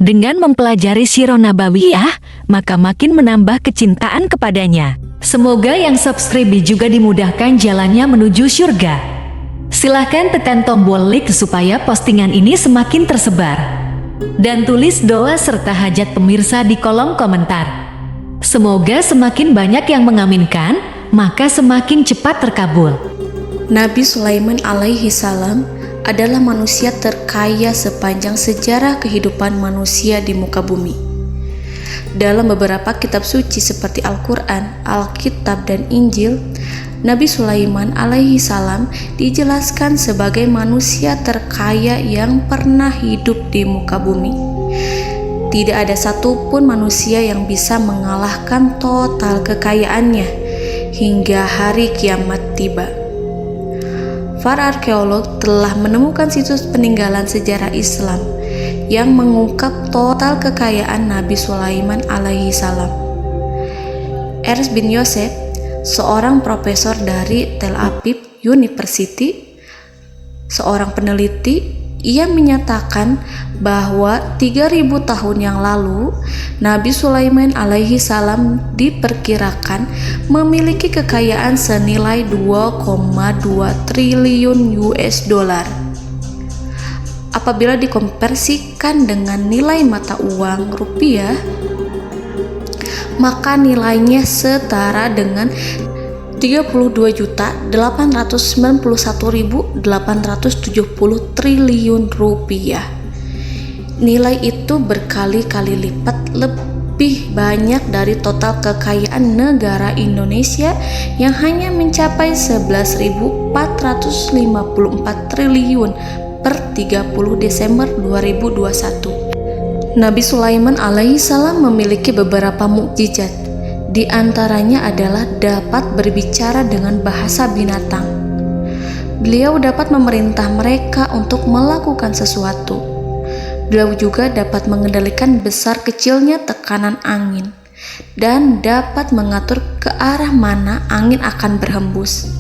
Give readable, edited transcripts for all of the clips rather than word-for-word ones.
Dengan mempelajari Sirah Nabawiyah, maka makin menambah kecintaan kepadanya. Semoga yang subscribe juga dimudahkan jalannya menuju surga. Silahkan tekan tombol like supaya postingan ini semakin tersebar. Dan tulis doa serta hajat pemirsa di kolom komentar. Semoga semakin banyak yang mengaminkan, maka semakin cepat terkabul. Nabi Sulaiman alaihi salam adalah manusia terkaya sepanjang sejarah kehidupan manusia di muka bumi. Dalam beberapa kitab suci seperti Al-Quran, Alkitab, dan Injil, Nabi Sulaiman alaihi salam dijelaskan sebagai manusia terkaya yang pernah hidup di muka bumi. Tidak ada satupun manusia yang bisa mengalahkan total kekayaannya hingga hari kiamat tiba. Para arkeolog telah menemukan situs peninggalan sejarah Islam yang mengungkap total kekayaan Nabi Sulaiman alaihi salam. Ernst bin Yosef, seorang profesor dari Tel Aviv University, seorang peneliti, ia menyatakan bahwa 3000 tahun yang lalu Nabi Sulaiman alaihi salam diperkirakan memiliki kekayaan senilai 2,2 triliun US dollar. Apabila dikonversikan dengan nilai mata uang rupiah, maka nilainya setara dengan 32.891.870 triliun rupiah. Nilai itu berkali-kali lipat lebih banyak dari total kekayaan negara Indonesia yang hanya mencapai 11.454 triliun per 30 Desember 2021. Nabi Sulaiman alaihi salam memiliki beberapa mukjizat. Di antaranya adalah dapat berbicara dengan bahasa binatang. Beliau dapat memerintah mereka untuk melakukan sesuatu. Beliau juga dapat mengendalikan besar kecilnya tekanan angin dan dapat mengatur ke arah mana angin akan berhembus.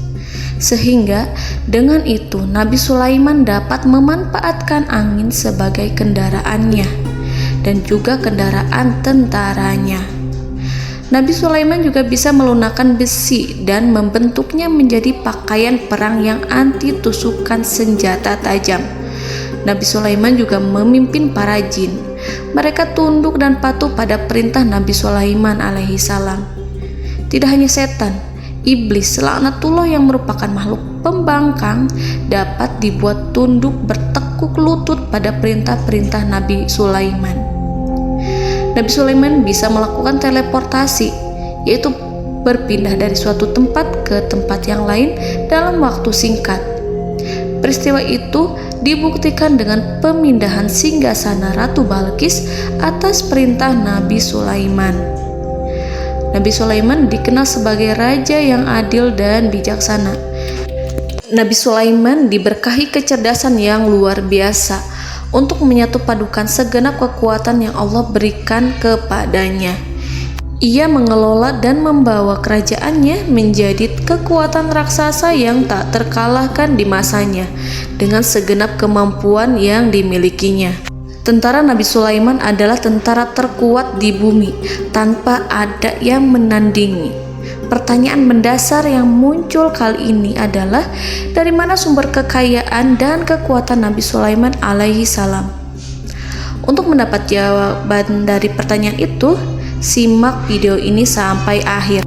Sehingga dengan itu Nabi Sulaiman dapat memanfaatkan angin sebagai kendaraannya dan juga kendaraan tentaranya. Nabi Sulaiman juga bisa melunakkan besi dan membentuknya menjadi pakaian perang yang anti tusukan senjata tajam. Nabi Sulaiman juga memimpin para jin. Mereka tunduk dan patuh pada perintah Nabi Sulaiman alaihi salam. Tidak hanya setan, iblis laknatullah yang merupakan makhluk pembangkang dapat dibuat tunduk bertekuk lutut pada perintah-perintah Nabi Sulaiman. Nabi Sulaiman bisa melakukan teleportasi, yaitu berpindah dari suatu tempat ke tempat yang lain dalam waktu singkat. Peristiwa itu dibuktikan dengan pemindahan singgasana Ratu Balqis atas perintah Nabi Sulaiman. Nabi Sulaiman dikenal sebagai raja yang adil dan bijaksana. Nabi Sulaiman diberkahi kecerdasan yang luar biasa untuk menyatupadukan segenap kekuatan yang Allah berikan kepadanya. Ia mengelola dan membawa kerajaannya menjadi kekuatan raksasa yang tak terkalahkan di masanya dengan segenap kemampuan yang dimilikinya. Tentara Nabi Sulaiman adalah tentara terkuat di bumi tanpa ada yang menandingi. Pertanyaan mendasar yang muncul kali ini adalah dari mana sumber kekayaan dan kekuatan Nabi Sulaiman alaihi salam? Untuk mendapat jawaban dari pertanyaan itu, simak video ini sampai akhir.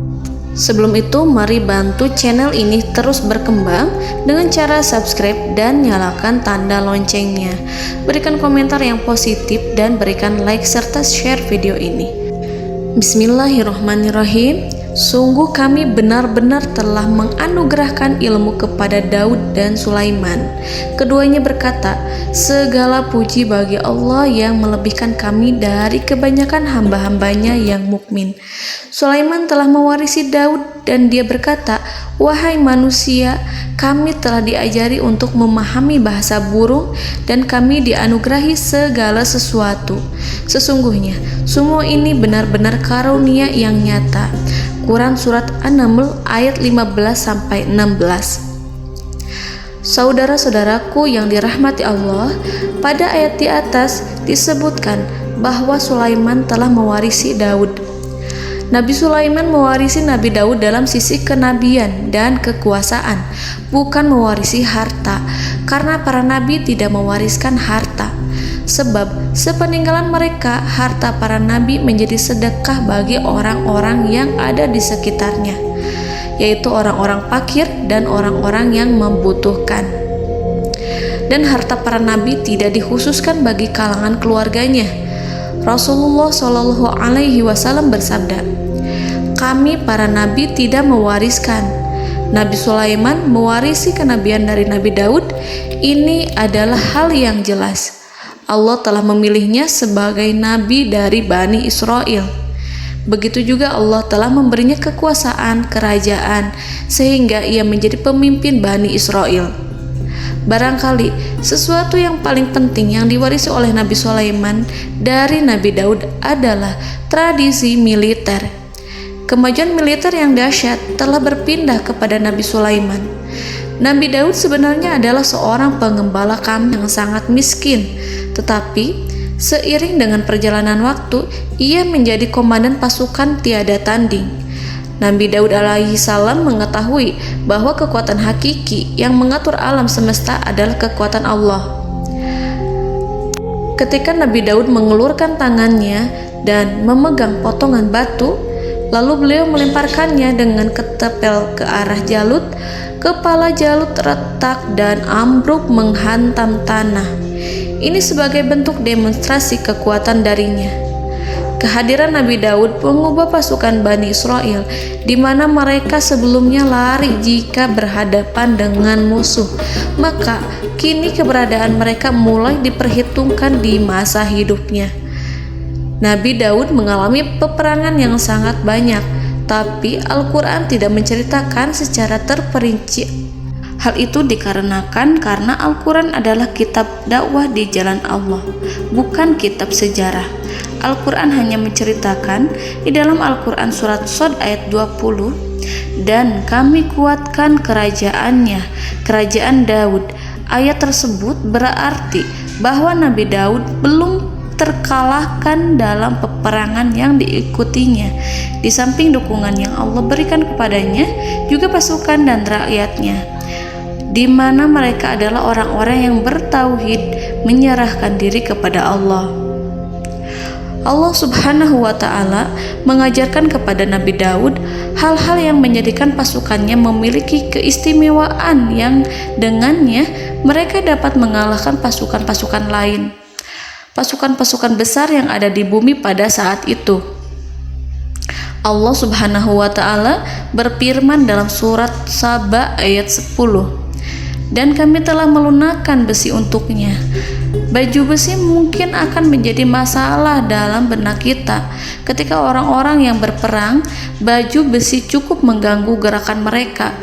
Sebelum itu, mari bantu channel ini terus berkembang dengan cara subscribe dan nyalakan tanda loncengnya. Berikan komentar yang positif dan berikan like serta share video ini. Bismillahirrahmanirrahim. Sungguh kami benar-benar telah menganugerahkan ilmu kepada Daud dan Sulaiman. Keduanya berkata, segala puji bagi Allah yang melebihkan kami dari kebanyakan hamba-hambanya yang mukmin. Sulaiman telah mewarisi Daud dan dia berkata, wahai manusia, kami telah diajari untuk memahami bahasa burung dan kami dianugerahi segala sesuatu. Sesungguhnya, semua ini benar-benar karunia yang nyata. Quran Surat An-Naml ayat 15-16. Saudara-saudaraku yang dirahmati Allah, pada ayat di atas disebutkan bahwa Sulaiman telah mewarisi Daud. Nabi Sulaiman mewarisi Nabi Daud dalam sisi kenabian dan kekuasaan, bukan mewarisi harta, karena para nabi tidak mewariskan harta. Sebab sepeninggalan mereka, harta para nabi menjadi sedekah bagi orang-orang yang ada di sekitarnya, yaitu orang-orang fakir dan orang-orang yang membutuhkan. Dan harta para nabi tidak dikhususkan bagi kalangan keluarganya. Rasulullah Shallallahu Alaihi Wasallam bersabda, "Kami para nabi tidak mewariskan." Nabi Sulaiman mewarisi kenabian dari Nabi Daud. Ini adalah hal yang jelas. Allah telah memilihnya sebagai nabi dari Bani Israel. Begitu juga Allah telah memberinya kekuasaan kerajaan sehingga ia menjadi pemimpin Bani Israel. Barangkali sesuatu yang paling penting yang diwarisi oleh Nabi Sulaiman dari Nabi Daud adalah tradisi militer. Kemajuan militer yang dahsyat telah berpindah kepada Nabi Sulaiman. Nabi Daud sebenarnya adalah seorang pengembala kambing yang sangat miskin, tetapi seiring dengan perjalanan waktu, ia menjadi komandan pasukan tiada tanding. Nabi Daud alaihi salam mengetahui bahwa kekuatan hakiki yang mengatur alam semesta adalah kekuatan Allah. Ketika Nabi Daud mengelurkan tangannya dan memegang potongan batu, lalu beliau melemparkannya dengan ketepel ke arah Jalut, kepala Jalut retak dan ambruk menghantam tanah. Ini sebagai bentuk demonstrasi kekuatan darinya. Kehadiran Nabi Daud mengubah pasukan Bani Israel, di mana mereka sebelumnya lari jika berhadapan dengan musuh. Maka kini keberadaan mereka mulai diperhitungkan di masa hidupnya. Nabi Daud mengalami peperangan yang sangat banyak, tapi Al-Quran tidak menceritakan secara terperinci. Hal itu dikarenakan karena Al-Quran adalah kitab dakwah di jalan Allah, bukan kitab sejarah. Al-Quran hanya menceritakan di dalam Al-Quran surat Shad ayat 20, "Dan kami kuatkan kerajaannya, kerajaan Daud." Ayat tersebut berarti bahwa Nabi Daud belum terkalahkan dalam peperangan yang diikutinya. Di samping dukungan yang Allah berikan kepadanya, juga pasukan dan rakyatnya, di mana mereka adalah orang-orang yang bertauhid, menyerahkan diri kepada Allah. Allah Subhanahu wa Ta'ala mengajarkan kepada Nabi Daud hal-hal yang menjadikan pasukannya memiliki keistimewaan yang dengannya mereka dapat mengalahkan pasukan-pasukan lain, pasukan-pasukan besar yang ada di bumi pada saat itu. Allah Subhanahu wa Ta'ala berfirman dalam surat Saba ayat 10, "Dan kami telah melunakkan besi untuknya." Baju besi mungkin akan menjadi masalah dalam benak kita. Ketika orang-orang yang berperang, baju besi cukup mengganggu gerakan mereka.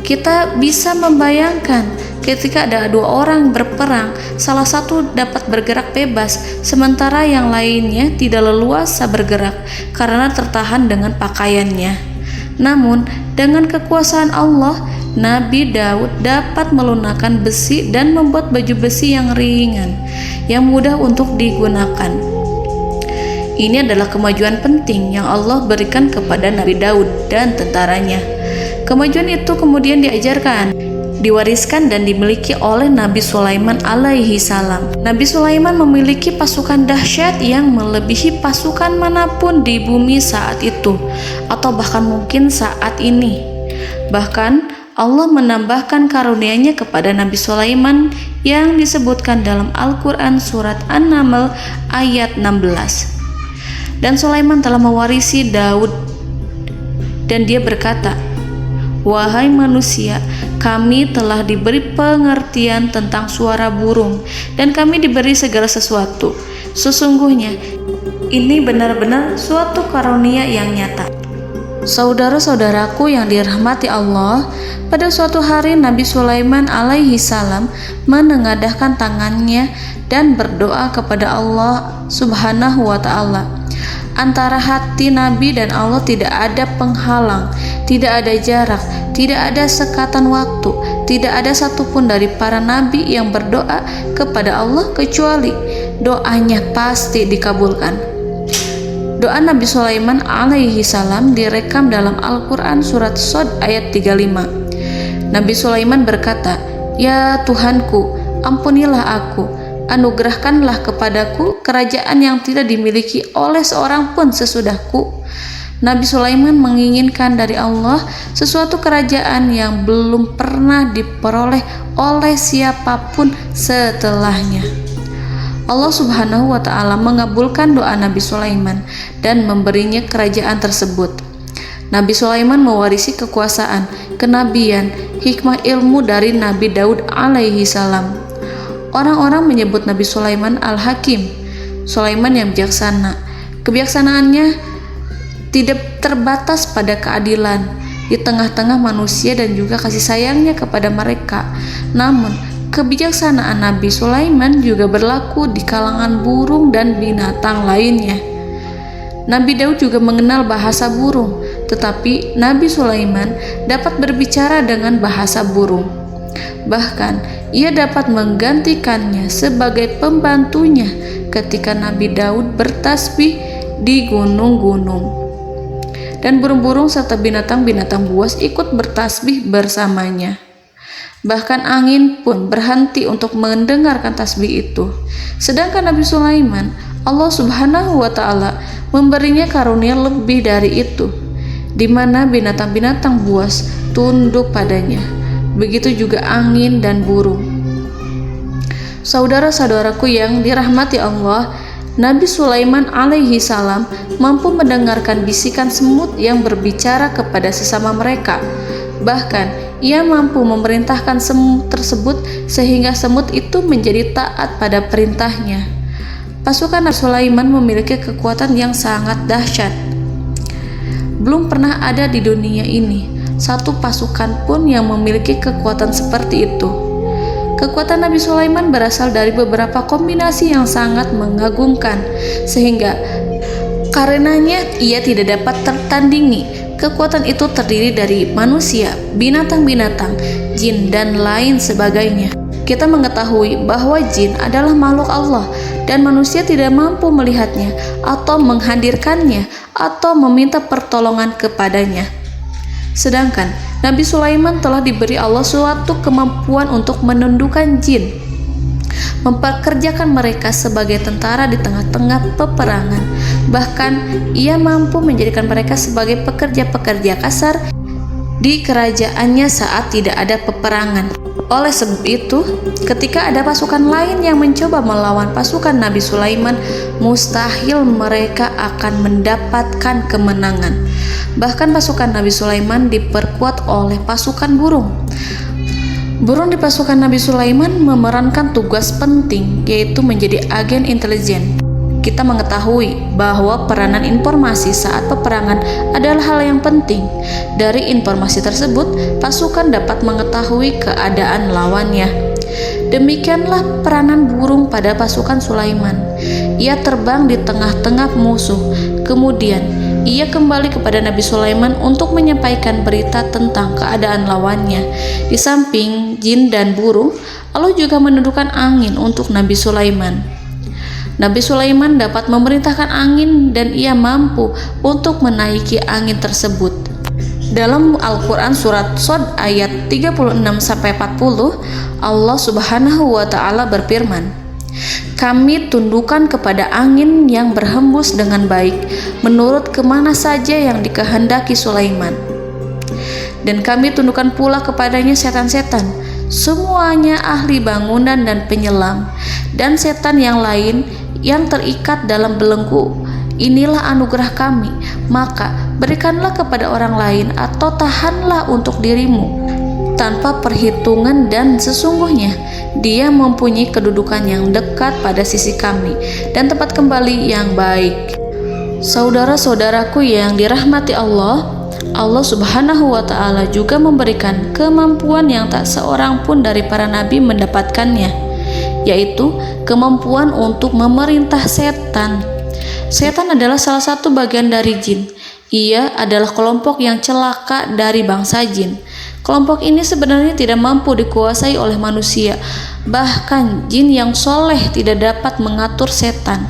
Kita bisa membayangkan ketika ada dua orang berperang, salah satu dapat bergerak bebas, sementara yang lainnya tidak leluasa bergerak karena tertahan dengan pakaiannya. Namun, dengan kekuasaan Allah, Nabi Daud dapat melunakkan besi dan membuat baju besi yang ringan, yang mudah untuk digunakan. Ini adalah kemajuan penting yang Allah berikan kepada Nabi Daud dan tentaranya. Kemajuan itu kemudian diajarkan, diwariskan dan dimiliki oleh Nabi Sulaiman alaihi salam. Nabi Sulaiman memiliki pasukan dahsyat yang melebihi pasukan manapun di bumi saat itu, atau bahkan mungkin saat ini. Bahkan Allah menambahkan karunia-Nya kepada Nabi Sulaiman yang disebutkan dalam Al-Quran surat An-Naml ayat 16. Dan Sulaiman telah mewarisi Daud, dan dia berkata, "Wahai manusia, kami telah diberi pengertian tentang suara burung, dan kami diberi segala sesuatu. Sesungguhnya ini benar-benar suatu karunia yang nyata." Saudara-saudaraku yang dirahmati Allah, pada suatu hari Nabi Sulaiman alaihi salam menengadahkan tangannya dan berdoa kepada Allah Subhanahu wa Ta'ala. Antara hati Nabi dan Allah tidak ada penghalang, tidak ada jarak, tidak ada sekatan waktu, tidak ada satupun dari para nabi yang berdoa kepada Allah kecuali doanya pasti dikabulkan. Doa Nabi Sulaiman alaihi salam direkam dalam Al-Quran surat Shad ayat 35. Nabi Sulaiman berkata, "Ya Tuhanku, ampunilah aku, anugerahkanlah kepadaku kerajaan yang tidak dimiliki oleh seorang pun sesudahku." Nabi Sulaiman menginginkan dari Allah sesuatu kerajaan yang belum pernah diperoleh oleh siapapun setelahnya. Allah Subhanahu wa Ta'ala mengabulkan doa Nabi Sulaiman dan memberinya kerajaan tersebut. Nabi Sulaiman mewarisi kekuasaan, kenabian, hikmah ilmu dari Nabi Daud alaihi salam. Orang-orang menyebut Nabi Sulaiman Al-Hakim, Sulaiman yang bijaksana. Kebijaksanaannya tidak terbatas pada keadilan di tengah-tengah manusia dan juga kasih sayangnya kepada mereka. Namun, kebijaksanaan Nabi Sulaiman juga berlaku di kalangan burung dan binatang lainnya. Nabi Daud juga mengenal bahasa burung, tetapi Nabi Sulaiman dapat berbicara dengan bahasa burung. Bahkan, ia dapat menggantikannya sebagai pembantunya ketika Nabi Daud bertasbih di gunung-gunung. Dan burung-burung serta binatang-binatang buas ikut bertasbih bersamanya. Bahkan angin pun berhenti untuk mendengarkan tasbih itu. Sedangkan Nabi Sulaiman, Allah Subhanahu wa Ta'ala memberinya karunia lebih dari itu, di mana binatang-binatang buas tunduk padanya. Begitu juga angin dan burung. Saudara-saudaraku yang dirahmati Allah, Nabi Sulaiman alaihi salam mampu mendengarkan bisikan semut yang berbicara kepada sesama mereka. Bahkan, ia mampu memerintahkan semut tersebut sehingga semut itu menjadi taat pada perintahnya. Pasukan Nabi Sulaiman memiliki kekuatan yang sangat dahsyat. Belum pernah ada di dunia ini satu pasukan pun yang memiliki kekuatan seperti itu. Kekuatan Nabi Sulaiman berasal dari beberapa kombinasi yang sangat mengagumkan, sehingga karenanya ia tidak dapat tertandingi. Kekuatan itu terdiri dari manusia, binatang-binatang, jin, dan lain sebagainya. Kita mengetahui bahwa jin adalah makhluk Allah dan manusia tidak mampu melihatnya atau menghadirkannya atau meminta pertolongan kepadanya. Sedangkan Nabi Sulaiman telah diberi Allah suatu kemampuan untuk menundukkan jin, mempekerjakan mereka sebagai tentara di tengah-tengah peperangan. Bahkan ia mampu menjadikan mereka sebagai pekerja-pekerja kasar di kerajaannya saat tidak ada peperangan. Oleh sebab itu, ketika ada pasukan lain yang mencoba melawan pasukan Nabi Sulaiman, mustahil mereka akan mendapatkan kemenangan. Bahkan pasukan Nabi Sulaiman diperkuat oleh pasukan burung. Burung di pasukan Nabi Sulaiman memerankan tugas penting, yaitu menjadi agen intelijen. Kita mengetahui bahwa peranan informasi saat peperangan adalah hal yang penting. Dari informasi tersebut, pasukan dapat mengetahui keadaan lawannya. Demikianlah peranan burung pada pasukan Sulaiman. Ia terbang di tengah-tengah musuh. Kemudian, ia kembali kepada Nabi Sulaiman untuk menyampaikan berita tentang keadaan lawannya. Di samping jin dan burung, Allah juga menundukkan angin untuk Nabi Sulaiman. Nabi Sulaiman dapat memerintahkan angin dan ia mampu untuk menaiki angin tersebut. Dalam Al-Quran surat Shad ayat 36-40, Allah Subhanahu wa Ta'ala berfirman, "Kami tundukkan kepada angin yang berhembus dengan baik menurut kemana saja yang dikehendaki Sulaiman. Dan kami tundukkan pula kepadanya setan-setan, semuanya ahli bangunan dan penyelam, dan setan yang lain yang terikat dalam belenggu. Inilah anugerah kami, maka berikanlah kepada orang lain atau tahanlah untuk dirimu tanpa perhitungan, dan sesungguhnya dia mempunyai kedudukan yang dekat pada sisi kami dan tempat kembali yang baik." Saudara-saudaraku yang dirahmati Allah, Allah Subhanahu wa Ta'ala juga memberikan kemampuan yang tak seorang pun dari para nabi mendapatkannya, yaitu kemampuan untuk memerintah setan. Setan adalah salah satu bagian dari jin. Ia adalah kelompok yang celaka dari bangsa jin. Kelompok ini sebenarnya tidak mampu dikuasai oleh manusia, bahkan jin yang soleh tidak dapat mengatur setan.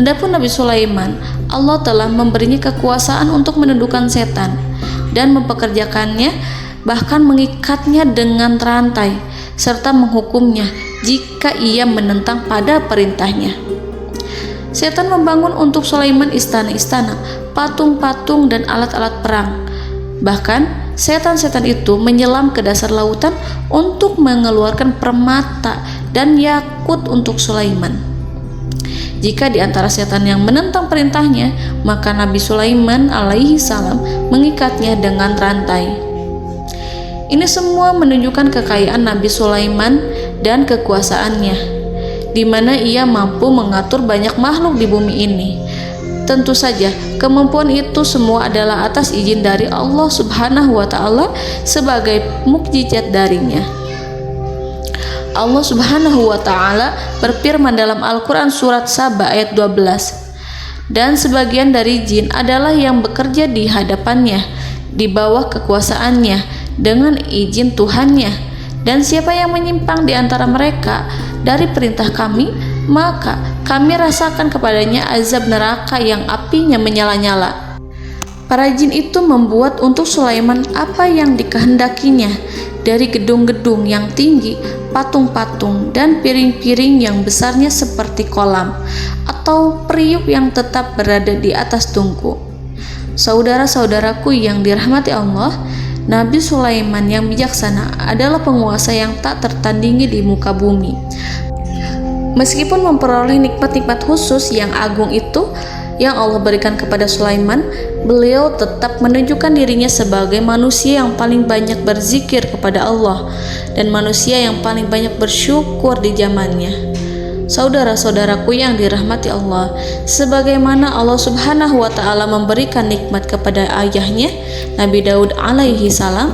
Adapun Nabi Sulaiman, Allah telah memberinya kekuasaan untuk menundukkan setan dan mempekerjakannya, bahkan mengikatnya dengan rantai serta menghukumnya jika ia menentang pada perintahnya. Setan membangun untuk Sulaiman istana-istana, patung-patung dan alat-alat perang. Bahkan setan-setan itu menyelam ke dasar lautan untuk mengeluarkan permata dan yakut untuk Sulaiman. Jika di antara setan yang menentang perintahnya, maka Nabi Sulaiman alaihi salam mengikatnya dengan rantai. Ini semua menunjukkan kekayaan Nabi Sulaiman dan kekuasaannya, di mana ia mampu mengatur banyak makhluk di bumi ini. Tentu saja, kemampuan itu semua adalah atas izin dari Allah Subhanahu wa Ta'ala sebagai mukjizat darinya. Allah Subhanahu wa Ta'ala berfirman dalam Al-Quran surat Saba ayat 12, dan sebagian dari jin adalah yang bekerja di hadapannya di bawah kekuasaannya dengan izin Tuhannya, dan siapa yang menyimpang di antara mereka dari perintah kami, maka kami rasakan kepadanya azab neraka yang apinya menyala-nyala. Para jin itu membuat untuk Sulaiman apa yang dikehendakinya, dari gedung-gedung yang tinggi, patung-patung, dan piring-piring yang besarnya seperti kolam, atau periuk yang tetap berada di atas tungku. Saudara-saudaraku yang dirahmati Allah, Nabi Sulaiman yang bijaksana adalah penguasa yang tak tertandingi di muka bumi. Meskipun memperoleh nikmat-nikmat khusus yang agung itu yang Allah berikan kepada Sulaiman, beliau tetap menunjukkan dirinya sebagai manusia yang paling banyak berzikir kepada Allah dan manusia yang paling banyak bersyukur di zamannya. Saudara-saudaraku yang dirahmati Allah, sebagaimana Allah Subhanahu wa Ta'ala memberikan nikmat kepada ayahnya Nabi Daud alaihi salam,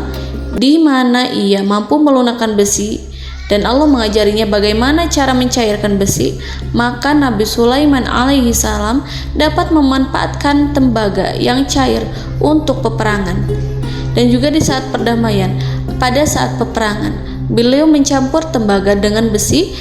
di mana ia mampu melunakkan besi dan Allah mengajarinya bagaimana cara mencairkan besi, maka Nabi Sulaiman alaihi salam dapat memanfaatkan tembaga yang cair untuk peperangan. Dan juga di saat perdamaian, pada saat peperangan, beliau mencampur tembaga dengan besi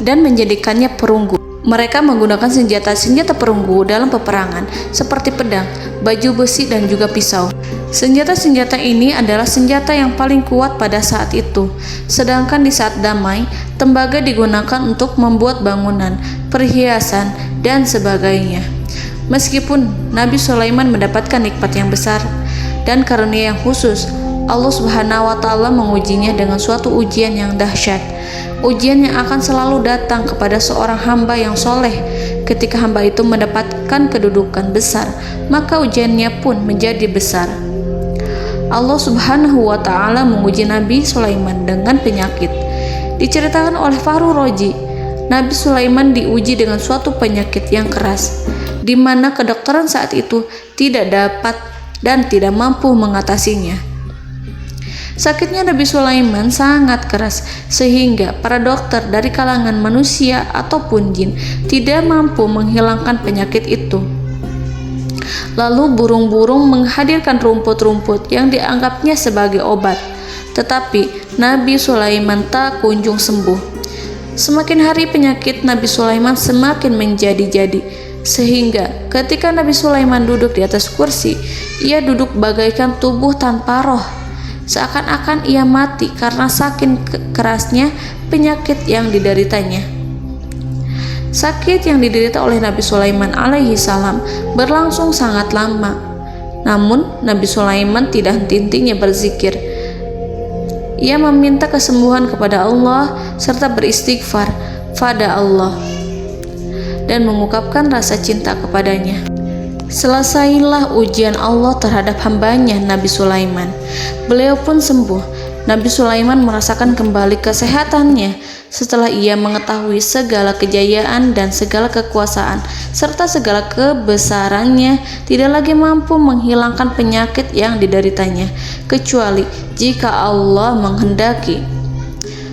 dan menjadikannya perunggu. Mereka menggunakan senjata-senjata perunggu dalam peperangan seperti pedang, baju besi, dan juga pisau. Senjata-senjata ini adalah senjata yang paling kuat pada saat itu. Sedangkan di saat damai, tembaga digunakan untuk membuat bangunan, perhiasan, dan sebagainya. Meskipun Nabi Sulaiman mendapatkan nikmat yang besar dan karunia yang khusus, Allah Subhanahu wa Ta'ala mengujinya dengan suatu ujian yang dahsyat. Ujian yang akan selalu datang kepada seorang hamba yang soleh. Ketika hamba itu mendapatkan kedudukan besar, maka ujiannya pun menjadi besar. Allah Subhanahu wa Ta'ala menguji Nabi Sulaiman dengan penyakit. Diceritakan oleh Fahru Roji, Nabi Sulaiman diuji dengan suatu penyakit yang keras, di mana kedokteran saat itu tidak dapat dan tidak mampu mengatasinya. Sakitnya Nabi Sulaiman sangat keras sehingga para dokter dari kalangan manusia ataupun jin tidak mampu menghilangkan penyakit itu. Lalu burung-burung menghadirkan rumput-rumput yang dianggapnya sebagai obat, tetapi Nabi Sulaiman tak kunjung sembuh. Semakin hari penyakit Nabi Sulaiman semakin menjadi-jadi, sehingga ketika Nabi Sulaiman duduk di atas kursi, ia duduk bagaikan tubuh tanpa roh. Seakan-akan ia mati karena saking kerasnya penyakit yang dideritanya. Sakit yang diderita oleh Nabi Sulaiman alaihi salam berlangsung sangat lama. Namun Nabi Sulaiman tidak henti-hentinya berzikir. Ia meminta kesembuhan kepada Allah serta beristighfar pada Allah dan mengungkapkan rasa cinta kepadanya. Selesailah ujian Allah terhadap hambanya Nabi Sulaiman. Beliau pun sembuh. Nabi Sulaiman merasakan kembali kesehatannya setelah ia mengetahui segala kejayaan dan segala kekuasaan serta segala kebesarannya tidak lagi mampu menghilangkan penyakit yang dideritanya kecuali jika Allah menghendaki.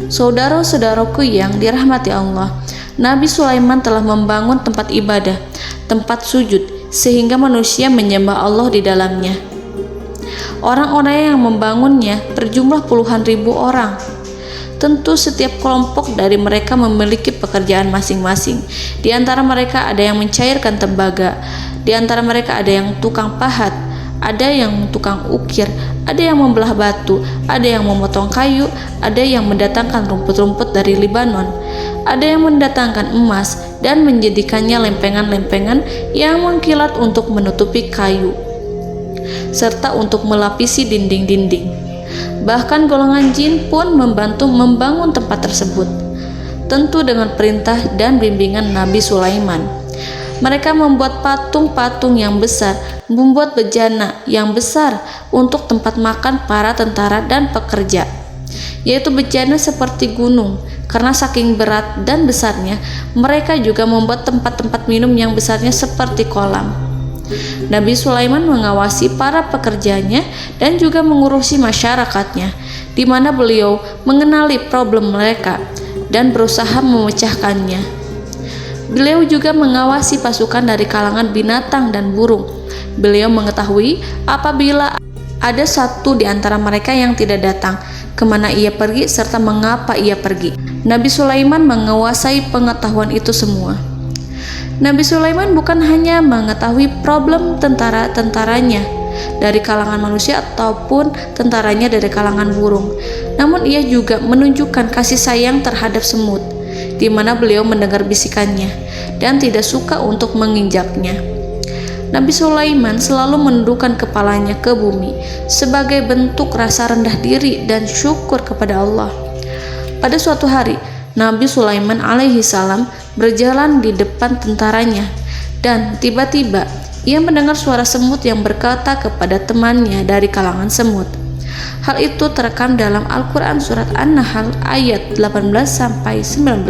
Saudara-saudaraku yang dirahmati Allah, Nabi Sulaiman telah membangun tempat ibadah, tempat sujud, sehingga manusia menyembah Allah di dalamnya. Orang-orang yang membangunnya berjumlah puluhan ribu orang. Tentu setiap kelompok dari mereka memiliki pekerjaan masing-masing. Di antara mereka ada yang mencairkan tembaga, di antara mereka ada yang tukang pahat, ada yang tukang ukir, ada yang membelah batu, ada yang memotong kayu, ada yang mendatangkan rumput-rumput dari Libanon, ada yang mendatangkan emas dan menjadikannya lempengan-lempengan yang mengkilat untuk menutupi kayu, serta untuk melapisi dinding-dinding. Bahkan golongan jin pun membantu membangun tempat tersebut, tentu dengan perintah dan bimbingan Nabi Sulaiman. Mereka membuat patung-patung yang besar, membuat bejana yang besar untuk tempat makan para tentara dan pekerja, yaitu bejana seperti gunung. Karena saking berat dan besarnya, mereka juga membuat tempat-tempat minum yang besarnya seperti kolam. Nabi Sulaiman mengawasi para pekerjanya dan juga mengurusi masyarakatnya, di mana beliau mengenali problem mereka dan berusaha memecahkannya. Beliau juga mengawasi pasukan dari kalangan binatang dan burung. Beliau mengetahui apabila ada satu di antara mereka yang tidak datang, kemana ia pergi, serta mengapa ia pergi. Nabi Sulaiman menguasai pengetahuan itu semua. Nabi Sulaiman bukan hanya mengetahui problem tentara-tentaranya dari kalangan manusia ataupun tentaranya dari kalangan burung, namun ia juga menunjukkan kasih sayang terhadap semut, di mana beliau mendengar bisikannya dan tidak suka untuk menginjaknya. Nabi Sulaiman selalu menundukkan kepalanya ke bumi sebagai bentuk rasa rendah diri dan syukur kepada Allah. Pada suatu hari, Nabi Sulaiman alaihi salam berjalan di depan tentaranya, dan tiba-tiba ia mendengar suara semut yang berkata kepada temannya dari kalangan semut. Hal itu terekam dalam Al-Quran surat An-Nahl ayat 18-19.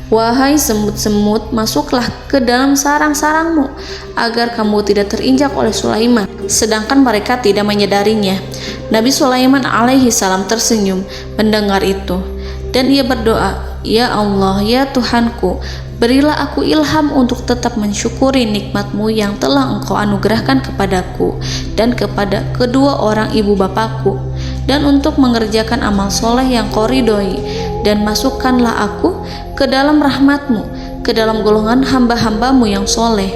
Wahai semut-semut, masuklah ke dalam sarang-sarangmu agar kamu tidak terinjak oleh Sulaiman, sedangkan mereka tidak menyadarinya. Nabi Sulaiman alaihi salam tersenyum mendengar itu, dan ia berdoa, "Ya Allah, ya Tuhanku, berilah aku ilham untuk tetap mensyukuri nikmat-Mu yang telah Engkau anugerahkan kepadaku dan kepada kedua orang ibu bapakku, dan untuk mengerjakan amal soleh yang Kau ridhoi, dan masukkanlah aku ke dalam rahmat-Mu, ke dalam golongan hamba-hamba-Mu yang soleh."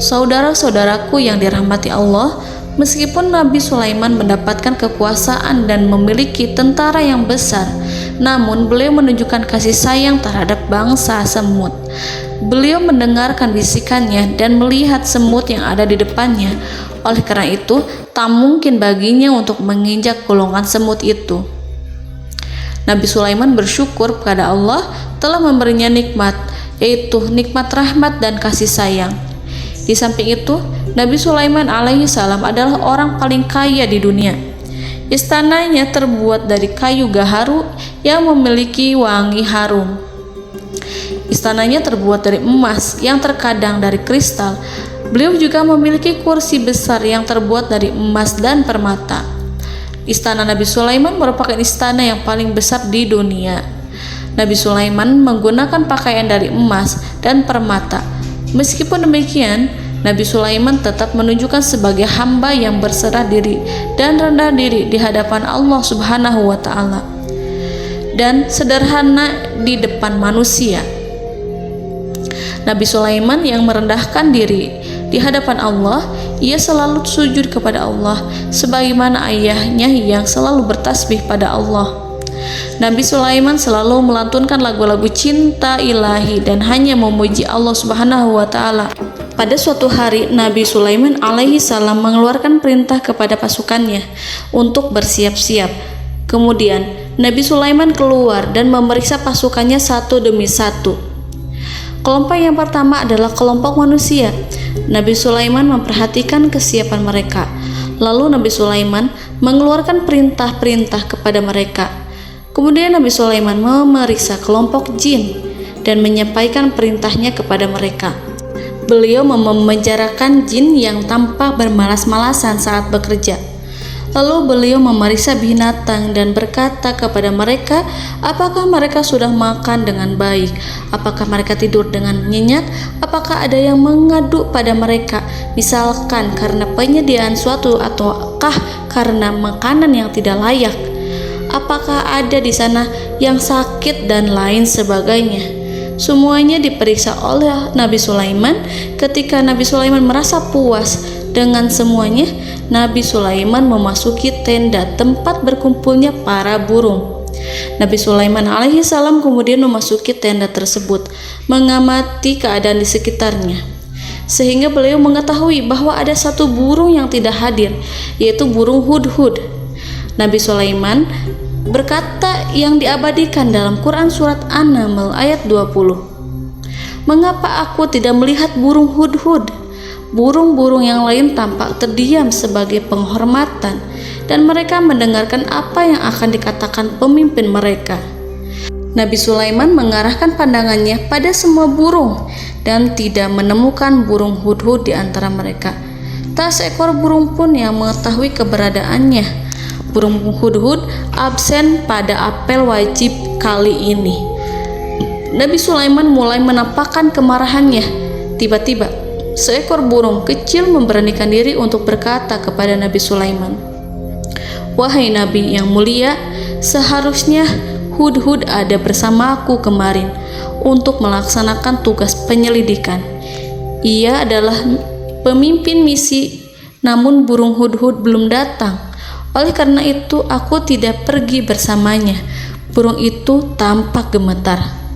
Saudara-saudaraku yang dirahmati Allah, meskipun Nabi Sulaiman mendapatkan kekuasaan dan memiliki tentara yang besar, namun beliau menunjukkan kasih sayang terhadap bangsa semut. Beliau mendengarkan bisikannya dan melihat semut yang ada di depannya. Oleh karena itu, tak mungkin baginya untuk menginjak golongan semut itu. Nabi Sulaiman bersyukur kepada Allah telah memberinya nikmat, yaitu nikmat rahmat dan kasih sayang. Di samping itu, Nabi Sulaiman alaihi salam adalah orang paling kaya di dunia. Istananya terbuat dari kayu gaharu yang memiliki wangi harum. Istananya terbuat dari emas yang terkadang dari kristal. Beliau juga memiliki kursi besar yang terbuat dari emas dan permata. Istana Nabi Sulaiman merupakan istana yang paling besar di dunia. Nabi Sulaiman menggunakan pakaian dari emas dan permata. Meskipun demikian, Nabi Sulaiman tetap menunjukkan sebagai hamba yang berserah diri dan rendah diri di hadapan Allah Subhanahu wa Ta'ala, dan sederhana di depan manusia. Nabi Sulaiman yang merendahkan diri di hadapan Allah, ia selalu sujud kepada Allah sebagaimana ayahnya yang selalu bertasbih pada Allah. Nabi Sulaiman selalu melantunkan lagu-lagu cinta ilahi dan hanya memuji Allah Subhanahu wa Ta'ala. Pada suatu hari, Nabi Sulaiman alaihi salam mengeluarkan perintah kepada pasukannya untuk bersiap-siap. Kemudian Nabi Sulaiman keluar dan memeriksa pasukannya satu demi satu. Kelompok yang pertama adalah kelompok manusia. Nabi Sulaiman memperhatikan kesiapan mereka. Lalu Nabi Sulaiman mengeluarkan perintah-perintah kepada mereka. Kemudian Nabi Sulaiman memeriksa kelompok jin dan menyampaikan perintahnya kepada mereka. Beliau memenjarakan jin yang tampak bermalas-malasan saat bekerja. Lalu beliau memeriksa binatang dan berkata kepada mereka, apakah mereka sudah makan dengan baik? Apakah mereka tidur dengan nyenyak? Apakah ada yang mengadu pada mereka, misalkan karena penyediaan suatu ataukah karena makanan yang tidak layak? Apakah ada di sana yang sakit dan lain sebagainya? Semuanya diperiksa oleh Nabi Sulaiman. Ketika Nabi Sulaiman merasa puas dengan semuanya, Nabi Sulaiman memasuki tenda tempat berkumpulnya para burung. Nabi Sulaiman alaihissalam kemudian memasuki tenda tersebut, mengamati keadaan di sekitarnya, sehingga beliau mengetahui bahwa ada satu burung yang tidak hadir, yaitu burung hudhud. Nabi Sulaiman berkata yang diabadikan dalam Quran surat An-Naml ayat 20. Mengapa aku tidak melihat burung hudhud? Burung-burung yang lain tampak terdiam sebagai penghormatan, dan mereka mendengarkan apa yang akan dikatakan pemimpin mereka. Nabi Sulaiman mengarahkan pandangannya pada semua burung dan tidak menemukan burung hudhud di antara mereka. Tak seekor burung pun yang mengetahui keberadaannya. Burung hudhud absen pada apel wajib kali ini. Nabi Sulaiman mulai menampakkan kemarahannya. Tiba-tiba, seekor burung kecil memberanikan diri untuk berkata kepada Nabi Sulaiman, "Wahai Nabi yang mulia, seharusnya hudhud ada bersamaku kemarin untuk melaksanakan tugas penyelidikan. Ia adalah pemimpin misi, namun burung hudhud belum datang. Oleh karena itu aku tidak pergi bersamanya." Burung itu tampak gemetar.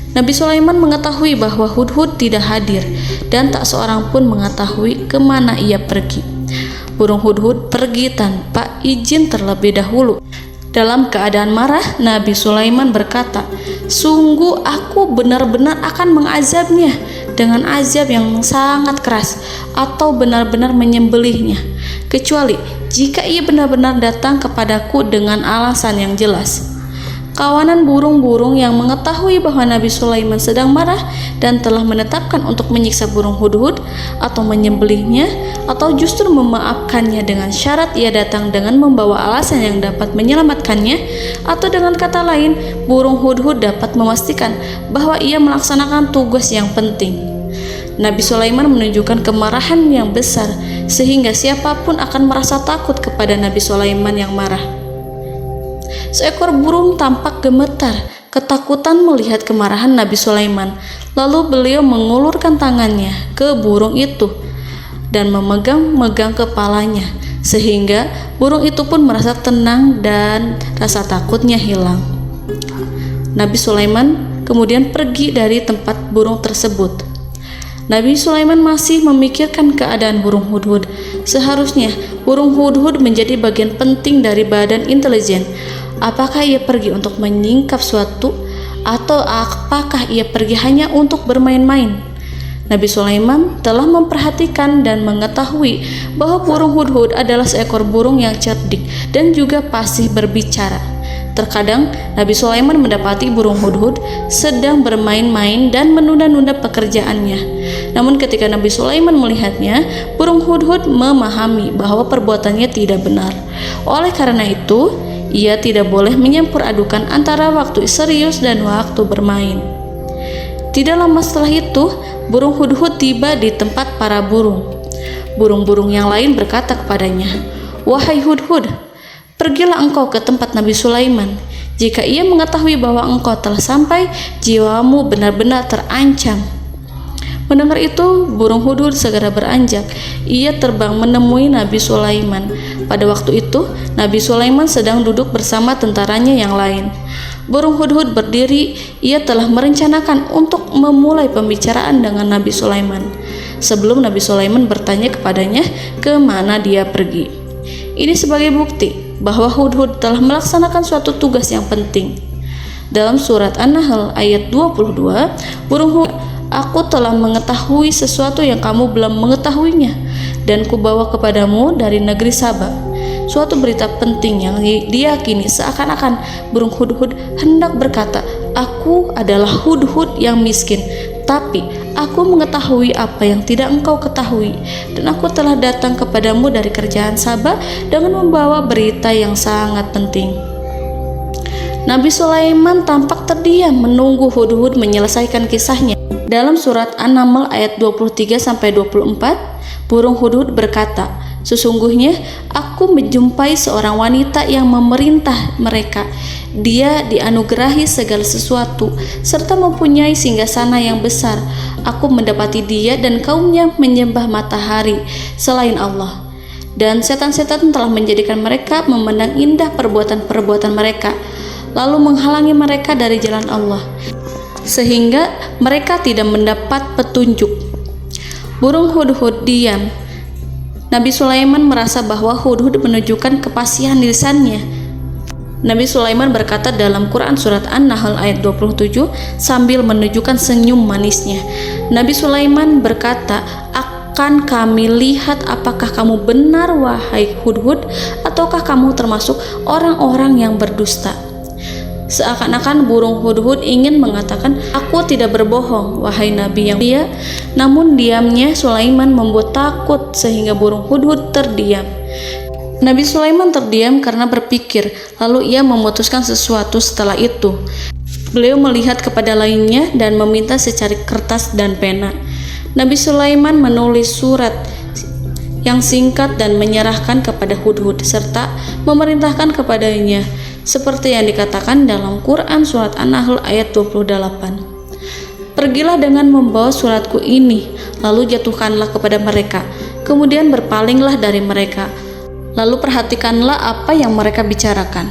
Nabi Sulaiman mengetahui bahwa hudhud tidak hadir dan tak seorang pun mengetahui kemana ia pergi. Burung hudhud pergi tanpa izin terlebih dahulu. Dalam keadaan marah, Nabi Sulaiman berkata, "Sungguh aku benar-benar akan mengazabnya dengan azab yang sangat keras, atau benar-benar menyembelihnya, kecuali jika ia benar-benar datang kepadaku dengan alasan yang jelas." Kawanan burung-burung yang mengetahui bahwa Nabi Sulaiman sedang marah dan telah menetapkan untuk menyiksa burung hudhud atau menyembelihnya, atau justru memaafkannya dengan syarat ia datang dengan membawa alasan yang dapat menyelamatkannya, atau dengan kata lain, burung hudhud dapat memastikan bahwa ia melaksanakan tugas yang penting. Nabi Sulaiman menunjukkan kemarahan yang besar sehingga siapapun akan merasa takut kepada Nabi Sulaiman yang marah. Seekor burung tampak gemetar, ketakutan melihat kemarahan Nabi Sulaiman. Lalu beliau mengulurkan tangannya ke burung itu dan memegang-megang kepalanya, sehingga burung itu pun merasa tenang dan rasa takutnya hilang. Nabi Sulaiman kemudian pergi dari tempat burung tersebut. Nabi Sulaiman masih memikirkan keadaan burung hudhud. Seharusnya burung hudhud menjadi bagian penting dari badan intelijen. Apakah ia pergi untuk menyingkap suatu, atau apakah ia pergi hanya untuk bermain-main? Nabi Sulaiman telah memperhatikan dan mengetahui bahwa burung hudhud adalah seekor burung yang cerdik dan juga fasih berbicara. Terkadang Nabi Sulaiman mendapati burung hudhud sedang bermain-main dan menunda-nunda pekerjaannya. Namun ketika Nabi Sulaiman melihatnya, burung hudhud memahami bahwa perbuatannya tidak benar. Oleh karena itu, ia tidak boleh menyampur adukan antara waktu serius dan waktu bermain. Tidak lama setelah itu, burung hudhud tiba di tempat para burung. Burung-burung yang lain berkata kepadanya, "Wahai hudhud, pergilah engkau ke tempat Nabi Sulaiman. Jika ia mengetahui bahwa engkau telah sampai, jiwamu benar-benar terancam." Mendengar itu, burung hudhud segera beranjak. Ia terbang menemui Nabi Sulaiman. Pada waktu itu, Nabi Sulaiman sedang duduk bersama tentaranya yang lain. Burung hudhud berdiri. Ia telah merencanakan untuk memulai pembicaraan dengan Nabi Sulaiman sebelum Nabi Sulaiman bertanya kepadanya kemana dia pergi. Ini sebagai bukti bahwa hudhud telah melaksanakan suatu tugas yang penting. Dalam surat An-Nahl ayat 22, burung hudhud, "Aku telah mengetahui sesuatu yang kamu belum mengetahuinya, dan kubawa kepadamu dari negeri Saba suatu berita penting yang diyakini." Seakan-akan burung hudhud hendak berkata, "Aku adalah hudhud yang miskin, tapi Aku mengetahui apa yang tidak engkau ketahui, dan aku telah datang kepadamu dari kerajaan Saba dengan membawa berita yang sangat penting. Nabi Sulaiman tampak terdiam menunggu Hudhud menyelesaikan kisahnya. Dalam surat An-Naml ayat 23-24, burung Hudhud berkata, "Sesungguhnya aku menjumpai seorang wanita yang memerintah mereka. Dia dianugerahi segala sesuatu serta mempunyai singgasana yang besar. Aku mendapati dia dan kaumnya menyembah matahari selain Allah. Dan setan-setan telah menjadikan mereka memandang indah perbuatan-perbuatan mereka, lalu menghalangi mereka dari jalan Allah, sehingga mereka tidak mendapat petunjuk." Burung Hudhud diam. Nabi Sulaiman merasa bahwa Hudhud menunjukkan kepasihan lisannya. Nabi Sulaiman berkata dalam Quran surat An-Nahl ayat 27 sambil menunjukkan senyum manisnya. Nabi Sulaiman berkata, "Akan kami lihat apakah kamu benar wahai Hudhud, ataukah kamu termasuk orang-orang yang berdusta." Seakan-akan burung Hudhud ingin mengatakan, "Aku tidak berbohong, wahai Nabi yang mulia." Namun diamnya Sulaiman membuat takut sehingga burung Hudhud terdiam. Nabi Sulaiman terdiam karena berpikir, lalu ia memutuskan sesuatu setelah itu. Beliau melihat kepada lainnya dan meminta secari kertas dan pena. Nabi Sulaiman menulis surat yang singkat dan menyerahkan kepada Hudhud serta memerintahkan kepadanya seperti yang dikatakan dalam Quran surat An-Nahl ayat 28. "Pergilah dengan membawa suratku ini, lalu jatuhkanlah kepada mereka, kemudian berpalinglah dari mereka, lalu perhatikanlah apa yang mereka bicarakan."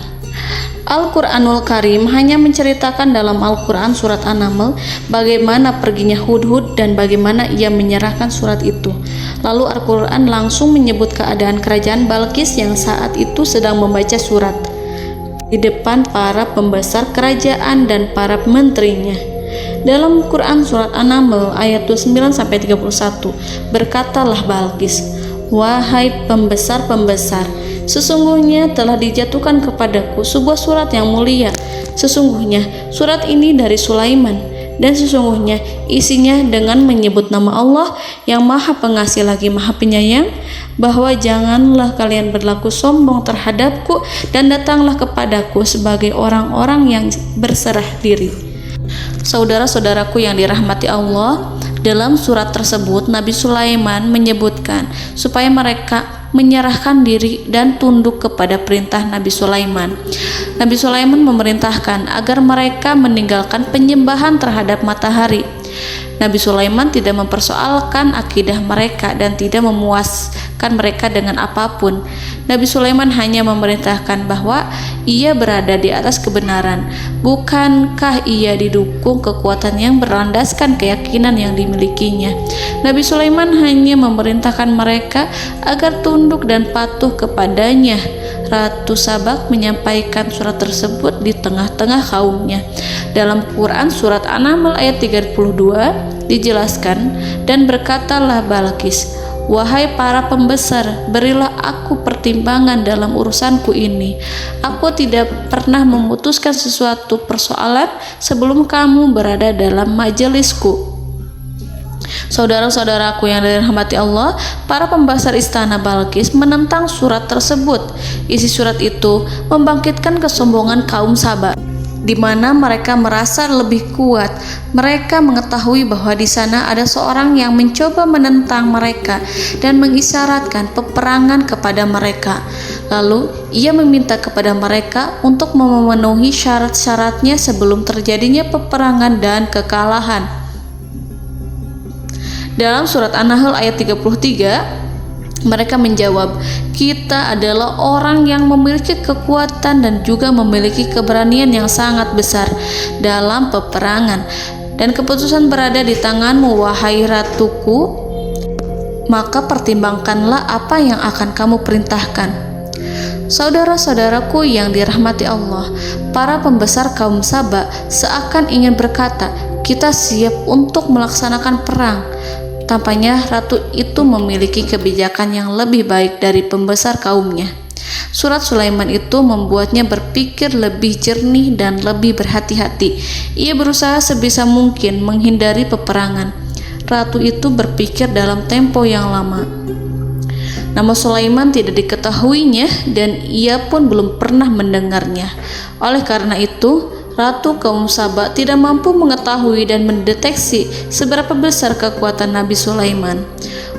Al-Quranul Karim hanya menceritakan dalam Al-Quran surat An-Naml bagaimana perginya Hudhud dan bagaimana ia menyerahkan surat itu. Lalu Al-Quran langsung menyebut keadaan kerajaan Balqis yang saat itu sedang membaca surat di depan para pembesar kerajaan dan para menterinya. Dalam Quran surat An-Naml ayat 29-31, berkatalah Balqis, "Wahai pembesar-pembesar, sesungguhnya telah dijatuhkan kepadaku sebuah surat yang mulia. Sesungguhnya surat ini dari Sulaiman, dan sesungguhnya isinya dengan menyebut nama Allah yang Maha Pengasih lagi Maha Penyayang, bahwa janganlah kalian berlaku sombong terhadapku dan datanglah kepadaku sebagai orang-orang yang berserah diri." Saudara-saudaraku yang dirahmati Allah, dalam surat tersebut Nabi Sulaiman menyebutkan supaya mereka menyerahkan diri dan tunduk kepada perintah Nabi Sulaiman. Nabi Sulaiman memerintahkan agar mereka meninggalkan penyembahan terhadap matahari. Nabi Sulaiman tidak mempersoalkan akidah mereka dan tidak memuaskan mereka dengan apapun. Nabi Sulaiman hanya memerintahkan bahwa ia berada di atas kebenaran. Bukankah ia didukung kekuatan yang berlandaskan keyakinan yang dimilikinya? Nabi Sulaiman hanya memerintahkan mereka agar tunduk dan patuh kepadanya. Ratu Sabak menyampaikan surat tersebut di tengah-tengah kaumnya. Dalam Quran surat An-Naml ayat 32 dijelaskan, "Dan berkatalah Balqis, wahai para pembesar, berilah aku pertimbangan dalam urusanku ini. Aku tidak pernah memutuskan sesuatu persoalan sebelum kamu berada dalam majelisku." Saudara-saudaraku yang dirahmati Allah, para pembesar istana Balqis menentang surat tersebut. Isi surat itu membangkitkan kesombongan kaum Saba, di mana mereka merasa lebih kuat. Mereka mengetahui bahwa di sana ada seorang yang mencoba menentang mereka dan mengisyaratkan peperangan kepada mereka. Lalu ia meminta kepada mereka untuk memenuhi syarat-syaratnya sebelum terjadinya peperangan dan kekalahan. Dalam surat An-Nahl ayat 33, mereka menjawab, "Kita adalah orang yang memiliki kekuatan dan juga memiliki keberanian yang sangat besar dalam peperangan, dan keputusan berada di tanganmu, wahai ratuku. Maka pertimbangkanlah apa yang akan kamu perintahkan." Saudara-saudaraku yang dirahmati Allah, para pembesar kaum Saba seakan ingin berkata, "Kita siap untuk melaksanakan perang." Tampaknya ratu itu memiliki kebijakan yang lebih baik dari pembesar kaumnya. Surat Sulaiman itu membuatnya berpikir lebih jernih dan lebih berhati-hati. Ia berusaha sebisa mungkin menghindari peperangan. ratu itu berpikir dalam tempo yang lama. Nama Sulaiman tidak diketahuinya dan ia pun belum pernah mendengarnya. Oleh karena itu, Ratu kaum Saba tidak mampu mengetahui dan mendeteksi seberapa besar kekuatan Nabi Sulaiman.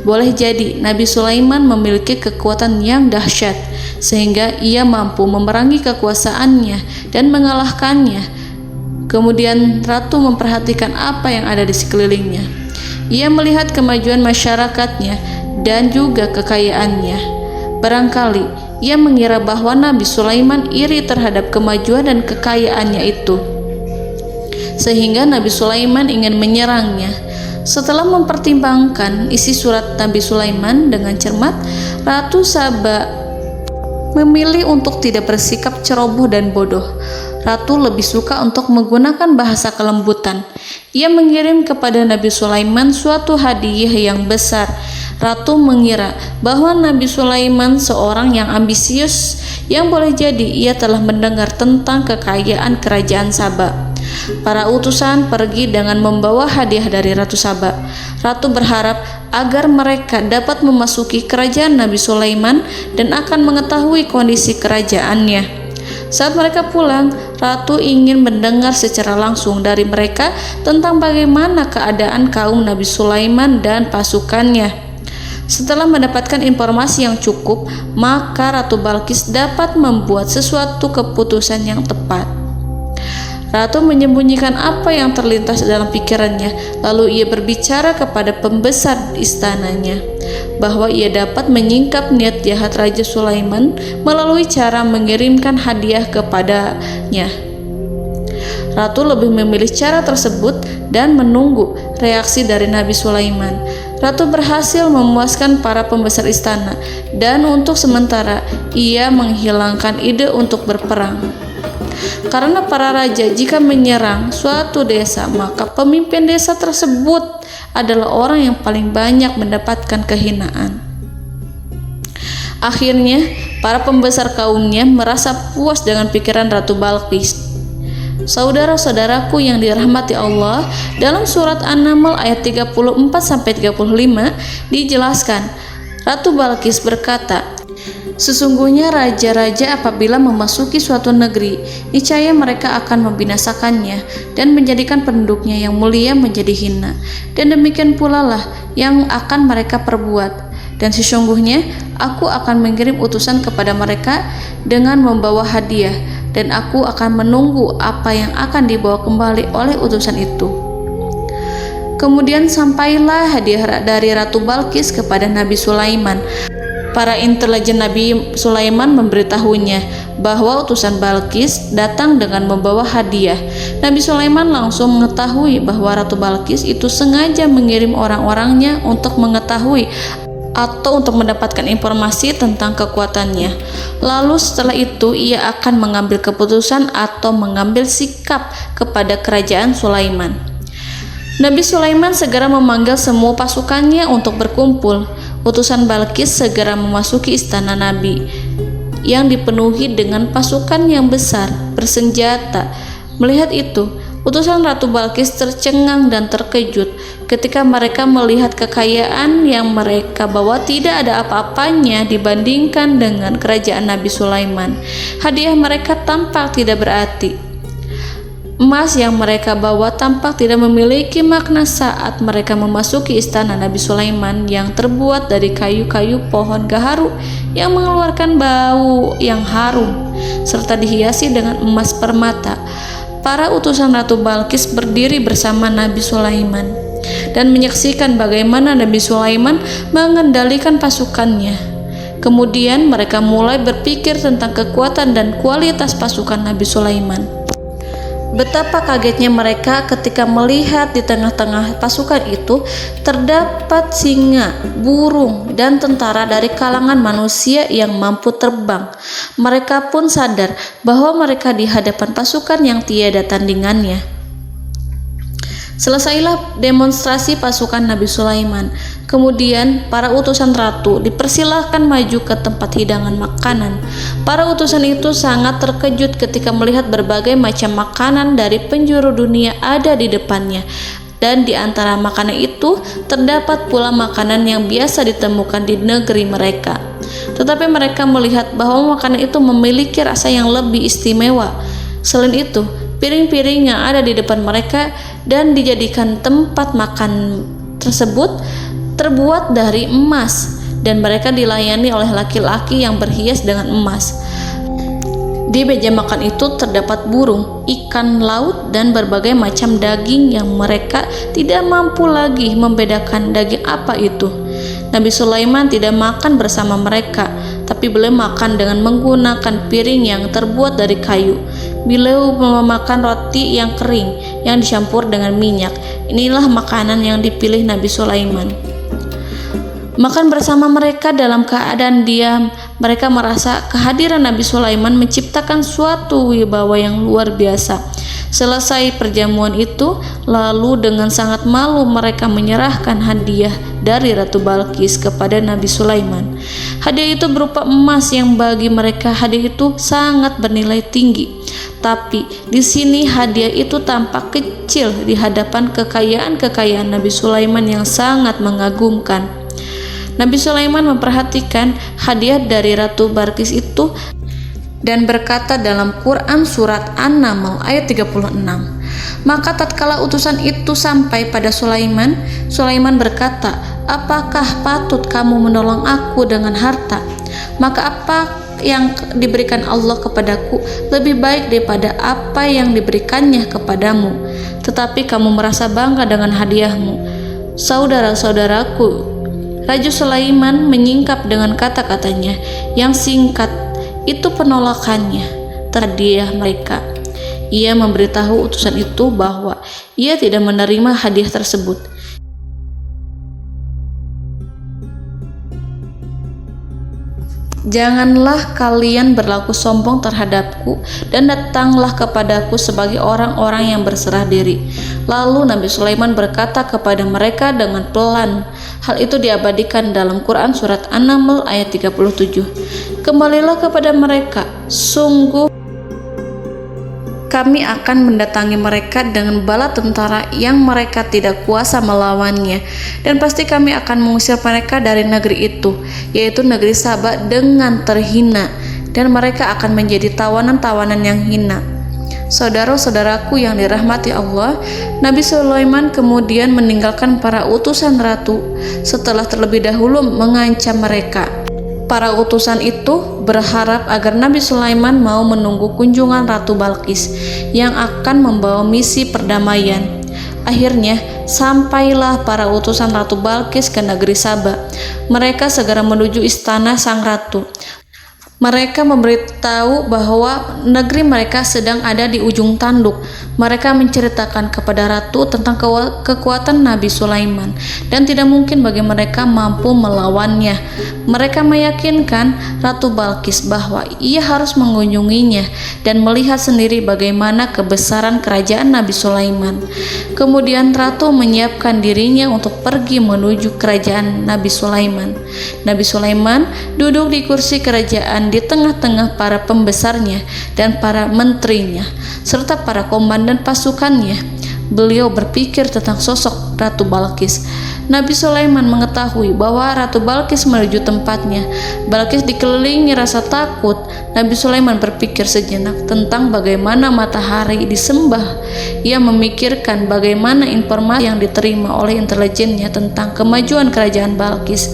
Boleh jadi Nabi Sulaiman memiliki kekuatan yang dahsyat, sehingga ia mampu memerangi kekuasaannya dan mengalahkannya. Kemudian Ratu memperhatikan apa yang ada di sekelilingnya. Ia melihat kemajuan masyarakatnya dan juga kekayaannya. Barangkali ia mengira bahwa Nabi Sulaiman iri terhadap kemajuan dan kekayaannya itu, sehingga Nabi Sulaiman ingin menyerangnya. Setelah mempertimbangkan isi surat Nabi Sulaiman dengan cermat, Ratu Saba memilih untuk tidak bersikap ceroboh dan bodoh. Ratu lebih suka untuk menggunakan bahasa kelembutan. Ia mengirim kepada Nabi Sulaiman suatu hadiah yang besar. Ratu mengira bahwa Nabi Sulaiman seorang yang ambisius, yang boleh jadi ia telah mendengar tentang kekayaan kerajaan Saba. Para utusan pergi dengan membawa hadiah dari Ratu Saba. Ratu berharap agar mereka dapat memasuki kerajaan Nabi Sulaiman dan akan mengetahui kondisi kerajaannya. Saat mereka pulang, Ratu ingin mendengar secara langsung dari mereka tentang bagaimana keadaan kaum Nabi Sulaiman dan pasukannya. Setelah mendapatkan informasi yang cukup, maka Ratu Balqis dapat membuat sesuatu keputusan yang tepat. Ratu menyembunyikan apa yang terlintas dalam pikirannya, lalu ia berbicara kepada pembesar istananya bahwa ia dapat menyingkap niat jahat Raja Sulaiman melalui cara mengirimkan hadiah kepadanya. Ratu lebih memilih cara tersebut dan menunggu reaksi dari Nabi Sulaiman. Ratu berhasil memuaskan para pembesar istana, dan untuk sementara ia menghilangkan ide untuk berperang. Karena para raja jika menyerang suatu desa, maka pemimpin desa tersebut adalah orang yang paling banyak mendapatkan kehinaan. Akhirnya, para pembesar kaumnya merasa puas dengan pikiran Ratu Balqis. Saudara-saudaraku yang dirahmati Allah, dalam surat An-Naml ayat 34-35 dijelaskan, Ratu Balqis berkata, "Sesungguhnya raja-raja apabila memasuki suatu negeri, niscaya mereka akan membinasakannya dan menjadikan penduduknya yang mulia menjadi hina. Dan demikian pula lah yang akan mereka perbuat. Dan sesungguhnya aku akan mengirim utusan kepada mereka dengan membawa hadiah, dan aku akan menunggu apa yang akan dibawa kembali oleh utusan itu." Kemudian sampailah hadiah dari Ratu Balqis kepada Nabi Sulaiman. Para intelijen Nabi Sulaiman memberitahunya bahwa utusan Balqis datang dengan membawa hadiah. Nabi Sulaiman langsung mengetahui bahwa Ratu Balqis itu sengaja mengirim orang-orangnya untuk mengetahui atau untuk mendapatkan informasi tentang kekuatannya. Lalu setelah itu ia akan mengambil keputusan atau mengambil sikap kepada kerajaan Sulaiman. Nabi Sulaiman segera memanggil semua pasukannya untuk berkumpul. Utusan Balqis segera memasuki istana Nabi yang dipenuhi dengan pasukan yang besar bersenjata. Melihat itu, utusan Ratu Balqis tercengang dan terkejut ketika mereka melihat kekayaan yang mereka bawa tidak ada apa-apanya dibandingkan dengan kerajaan Nabi Sulaiman. Hadiah mereka tampak tidak berarti. Emas yang mereka bawa tampak tidak memiliki makna saat mereka memasuki istana Nabi Sulaiman yang terbuat dari kayu-kayu pohon gaharu yang mengeluarkan bau yang harum serta dihiasi dengan emas permata. Para utusan Ratu Balqis berdiri bersama Nabi Sulaiman dan menyaksikan bagaimana Nabi Sulaiman mengendalikan pasukannya. Kemudian mereka mulai berpikir tentang kekuatan dan kualitas pasukan Nabi Sulaiman. Betapa kagetnya mereka ketika melihat di tengah-tengah pasukan itu terdapat singa, burung, dan tentara dari kalangan manusia yang mampu terbang. Mereka pun sadar bahwa mereka di hadapan pasukan yang tiada tandingannya. Selesailah demonstrasi pasukan Nabi Sulaiman. Kemudian para utusan ratu dipersilahkan maju ke tempat hidangan makanan. Para utusan itu sangat terkejut ketika melihat berbagai macam makanan dari penjuru dunia ada di depannya. dan di antara makanan itu terdapat pula makanan yang biasa ditemukan di negeri mereka. Tetapi mereka melihat bahwa makanan itu memiliki rasa yang lebih istimewa. Selain itu, piring-piring yang ada di depan mereka dan dijadikan tempat makan tersebut terbuat dari emas, dan mereka dilayani oleh laki-laki yang berhias dengan emas. Di meja makan itu terdapat burung, ikan laut, dan berbagai macam daging yang mereka tidak mampu lagi membedakan daging apa itu. Nabi Sulaiman tidak makan bersama mereka, tapi beliau makan dengan menggunakan piring yang terbuat dari kayu. Beliau memakan roti yang kering yang dicampur dengan minyak. Inilah makanan yang dipilih Nabi Sulaiman. Makan bersama mereka dalam keadaan diam, mereka merasa kehadiran Nabi Sulaiman menciptakan suatu wibawa yang luar biasa. Selesai perjamuan itu, lalu dengan sangat malu mereka menyerahkan hadiah dari Ratu Balqis kepada Nabi Sulaiman. Hadiah itu berupa emas yang bagi mereka hadiah itu sangat bernilai tinggi. Tapi di sini hadiah itu tampak kecil di hadapan kekayaan-kekayaan Nabi Sulaiman yang sangat mengagumkan. Nabi Sulaiman memperhatikan hadiah dari Ratu Balqis itu dan berkata dalam Quran surat An-Naml ayat 36. Maka tatkala utusan itu sampai pada Sulaiman, Sulaiman berkata, "Apakah patut kamu menolong aku dengan harta? Maka apa yang diberikan Allah kepadaku lebih baik daripada apa yang diberikannya kepadamu. Tetapi kamu merasa bangga dengan hadiahmu." Saudara-saudaraku, Raja Sulaiman menyingkap dengan kata-katanya yang singkat itu penolakannya terhadap hadiah mereka. Ia memberitahu utusan itu bahwa ia tidak menerima hadiah tersebut. "Janganlah kalian berlaku sombong terhadapku dan datanglah kepadaku sebagai orang-orang yang berserah diri." Lalu Nabi Sulaiman berkata kepada mereka dengan pelan. Hal itu diabadikan dalam Quran surat An-Naml ayat 37. "Kembalilah kepada mereka, sungguh kami akan mendatangi mereka dengan bala tentara yang mereka tidak kuasa melawannya, dan pasti kami akan mengusir mereka dari negeri itu, yaitu negeri Saba, dengan terhina, dan mereka akan menjadi tawanan-tawanan yang hina." Saudara-saudaraku yang dirahmati Allah, Nabi Sulaiman kemudian meninggalkan para utusan ratu setelah terlebih dahulu mengancam mereka. Para utusan itu berharap agar Nabi Sulaiman mau menunggu kunjungan Ratu Balqis yang akan membawa misi perdamaian. Akhirnya sampailah para utusan Ratu Balqis ke negeri Saba. Mereka segera menuju istana sang ratu. Mereka memberitahu bahwa negeri mereka sedang ada di ujung tanduk. Mereka menceritakan kepada ratu tentang kekuatan Nabi Sulaiman dan tidak mungkin bagi mereka mampu melawannya. Mereka meyakinkan Ratu Balqis bahwa ia harus mengunjunginya dan melihat sendiri bagaimana kebesaran kerajaan Nabi Sulaiman. Kemudian ratu menyiapkan dirinya untuk pergi menuju kerajaan Nabi Sulaiman. Nabi Sulaiman duduk di kursi kerajaan di tengah-tengah para pembesarnya dan para menterinya serta para komandan pasukannya. Beliau berpikir tentang sosok Ratu Balqis. Nabi Sulaiman mengetahui bahwa Ratu Balqis menuju tempatnya. Balqis dikelilingi rasa takut. Nabi Sulaiman berpikir sejenak tentang bagaimana matahari disembah. Ia memikirkan bagaimana informasi yang diterima oleh intelijennya tentang kemajuan kerajaan Balqis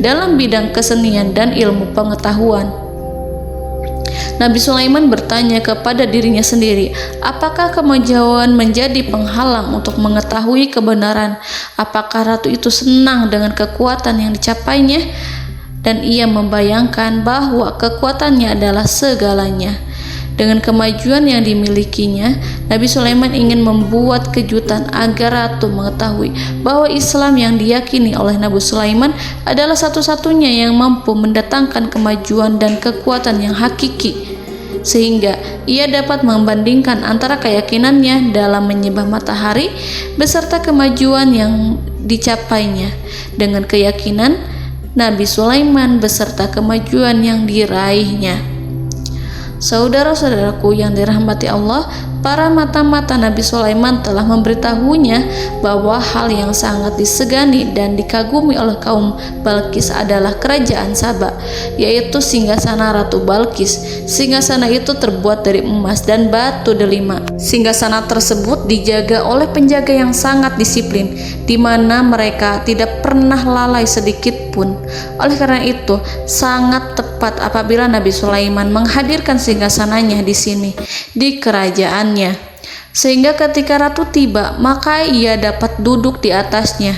dalam bidang kesenian dan ilmu pengetahuan. Nabi Sulaiman bertanya kepada dirinya sendiri, apakah kemajuan menjadi penghalang untuk mengetahui kebenaran? Apakah ratu itu senang dengan kekuatan yang dicapainya? Dan ia membayangkan bahwa kekuatannya adalah segalanya. Dengan kemajuan yang dimilikinya, Nabi Sulaiman ingin membuat kejutan agar ratu mengetahui bahwa Islam yang diyakini oleh Nabi Sulaiman adalah satu-satunya yang mampu mendatangkan kemajuan dan kekuatan yang hakiki, sehingga ia dapat membandingkan antara keyakinannya dalam menyembah matahari beserta kemajuan yang dicapainya dengan keyakinan Nabi Sulaiman beserta kemajuan yang diraihnya. Saudara-saudaraku yang dirahmati Allah, para mata-mata Nabi Sulaiman telah memberitahunya bahwa hal yang sangat disegani dan dikagumi oleh kaum Balkis adalah kerajaan Saba, yaitu singgasana Ratu Balkis. Singgasana itu terbuat dari emas dan batu delima. Singgasana tersebut dijaga oleh penjaga yang sangat disiplin, di mana mereka tidak pernah lalai sedikit pun. Oleh karena itu, sangat tepat apabila Nabi Sulaiman menghadirkan singgasananya di sini, di kerajaannya, sehingga ketika ratu tiba, maka ia dapat duduk di atasnya.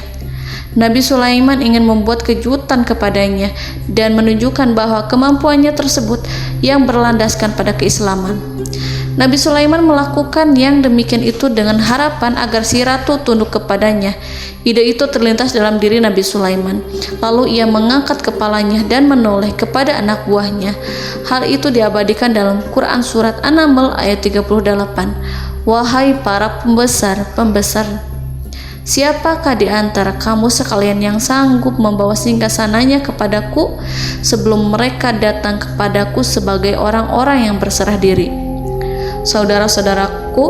Nabi Sulaiman ingin membuat kejutan kepadanya dan menunjukkan bahwa kemampuannya tersebut yang berlandaskan pada keislaman. Nabi Sulaiman melakukan yang demikian itu dengan harapan agar si ratu tunduk kepadanya. Ide itu terlintas dalam diri Nabi Sulaiman. Lalu ia mengangkat kepalanya dan menoleh kepada anak buahnya. Hal itu diabadikan dalam Quran Surat An-Naml ayat 38. Wahai para pembesar, siapakah di antara kamu sekalian yang sanggup membawa singgasananya kepadaku sebelum mereka datang kepadaku sebagai orang-orang yang berserah diri? Saudara-saudaraku,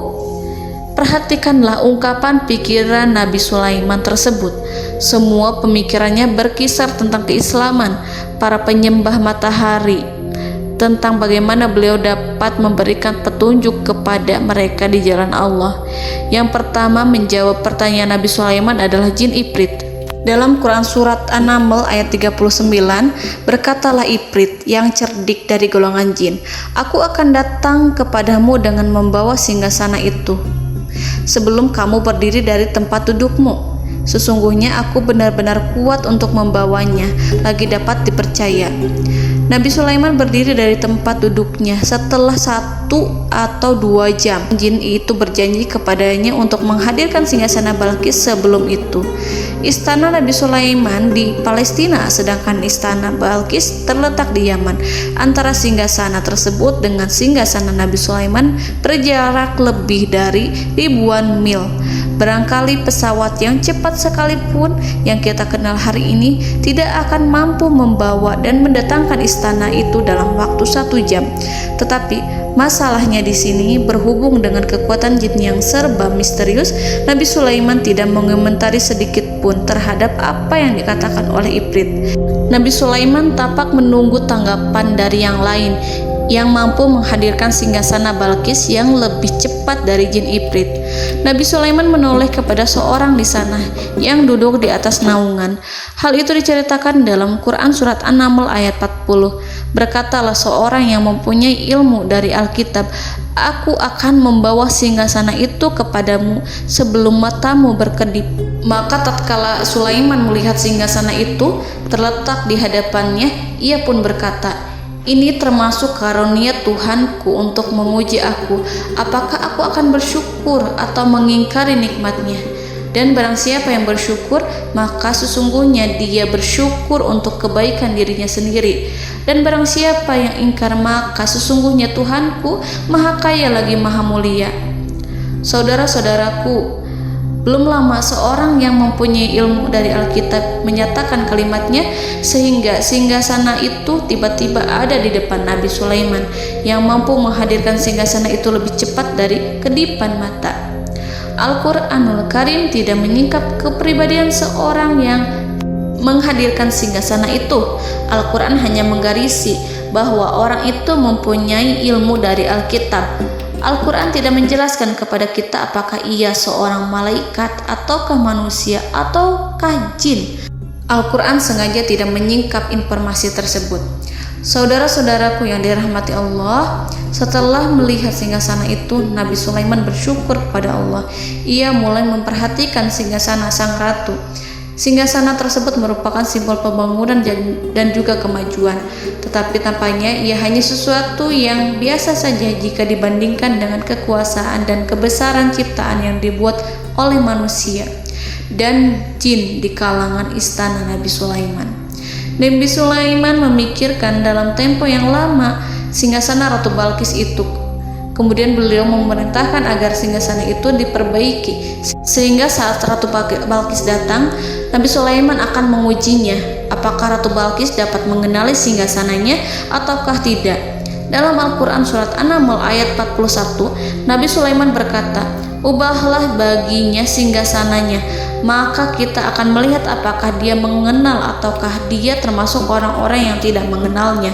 perhatikanlah ungkapan pikiran Nabi Sulaiman tersebut. Semua pemikirannya berkisar tentang keislaman para penyembah matahari, tentang bagaimana beliau dapat memberikan petunjuk kepada mereka di jalan Allah. Yang pertama menjawab pertanyaan Nabi Sulaiman adalah jin Ifrit. Dalam Quran Surat An-Naml ayat 39, berkatalah Ifrit yang cerdik dari golongan jin, aku akan datang kepadamu dengan membawa singgasana itu sebelum kamu berdiri dari tempat dudukmu. Sesungguhnya aku benar-benar kuat untuk membawanya, lagi dapat dipercaya. Nabi Sulaiman berdiri dari tempat duduknya setelah 1 atau 2 jam. Jin itu berjanji kepadanya untuk menghadirkan singgasana Balkis sebelum itu. Istana Nabi Sulaiman di Palestina, sedangkan istana Balkis terletak di Yaman. Antara singgasana tersebut dengan singgasana Nabi Sulaiman berjarak lebih dari ribuan mil. Barangkali pesawat yang cepat sekalipun yang kita kenal hari ini tidak akan mampu membawa dan mendatangkan istana itu dalam waktu 1 jam. Tetapi masalahnya di sini berhubung dengan kekuatan jin yang serba misterius, Nabi Sulaiman tidak mengomentari sedikit pun terhadap apa yang dikatakan oleh Ifrit. Nabi Sulaiman tapak menunggu tanggapan dari yang lain yang mampu menghadirkan singgasana Balkis yang lebih cepat dari jin Ifrit. Nabi Sulaiman menoleh kepada seorang di sana yang duduk di atas naungan. Hal itu diceritakan dalam Quran Surat An-Naml ayat 40. Berkatalah seorang yang mempunyai ilmu dari Alkitab, aku akan membawa singgasana itu kepadamu sebelum matamu berkedip. Maka tatkala Sulaiman melihat singgasana itu terletak di hadapannya, ia pun berkata, ini termasuk karunia Tuhanku untuk memuji aku. Apakah aku akan bersyukur atau mengingkari nikmatnya? Dan barang siapa yang bersyukur, maka sesungguhnya dia bersyukur untuk kebaikan dirinya sendiri. Dan barang siapa yang ingkar, maka sesungguhnya Tuhanku maha kaya lagi maha mulia. Saudara-saudaraku, belum lama seorang yang mempunyai ilmu dari Alkitab menyatakan kalimatnya, sehingga singgasana itu tiba-tiba ada di depan Nabi Sulaiman yang mampu menghadirkan singgasana itu lebih cepat dari kedipan mata. Al-Quranul Karim tidak menyingkap kepribadian seorang yang menghadirkan singgasana itu. Al-Quran hanya menggarisi bahwa orang itu mempunyai ilmu dari Alkitab. Al-Quran tidak menjelaskan kepada kita apakah ia seorang malaikat ataukah manusia ataukah jin. Al-Quran sengaja tidak menyingkap informasi tersebut. Saudara-saudaraku yang dirahmati Allah, setelah melihat singgasana itu, Nabi Sulaiman bersyukur kepada Allah. Ia mulai memperhatikan singgasana sang ratu. Singgasana tersebut merupakan simbol pembangunan dan juga kemajuan, tetapi tampaknya ia hanya sesuatu yang biasa saja jika dibandingkan dengan kekuasaan dan kebesaran ciptaan yang dibuat oleh manusia dan jin di kalangan istana Nabi Sulaiman. Nabi Sulaiman memikirkan dalam tempo yang lama singgasana Ratu Balkis itu. Kemudian beliau memerintahkan agar singgasana itu diperbaiki, sehingga saat Ratu Balkis datang, Nabi Sulaiman akan mengujinya apakah Ratu Balkis dapat mengenali singgasananya ataukah tidak. Dalam Al-Quran surat An-Naml ayat 41, Nabi Sulaiman berkata, "Ubahlah baginya singgasananya, maka kita akan melihat apakah dia mengenal ataukah dia termasuk orang-orang yang tidak mengenalnya."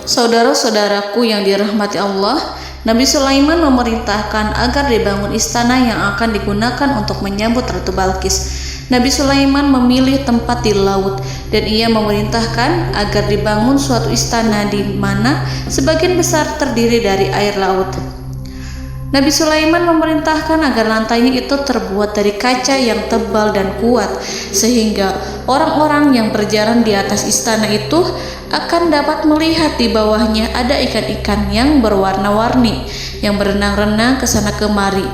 Saudara-saudaraku yang dirahmati Allah, Nabi Sulaiman memerintahkan agar dibangun istana yang akan digunakan untuk menyambut Ratu Balqis. Nabi Sulaiman memilih tempat di laut dan ia memerintahkan agar dibangun suatu istana di mana sebagian besar terdiri dari air laut. Nabi Sulaiman memerintahkan agar lantainya itu terbuat dari kaca yang tebal dan kuat, sehingga orang-orang yang berjalan di atas istana itu akan dapat melihat di bawahnya ada ikan-ikan yang berwarna-warni yang berenang-renang ke sana kemari,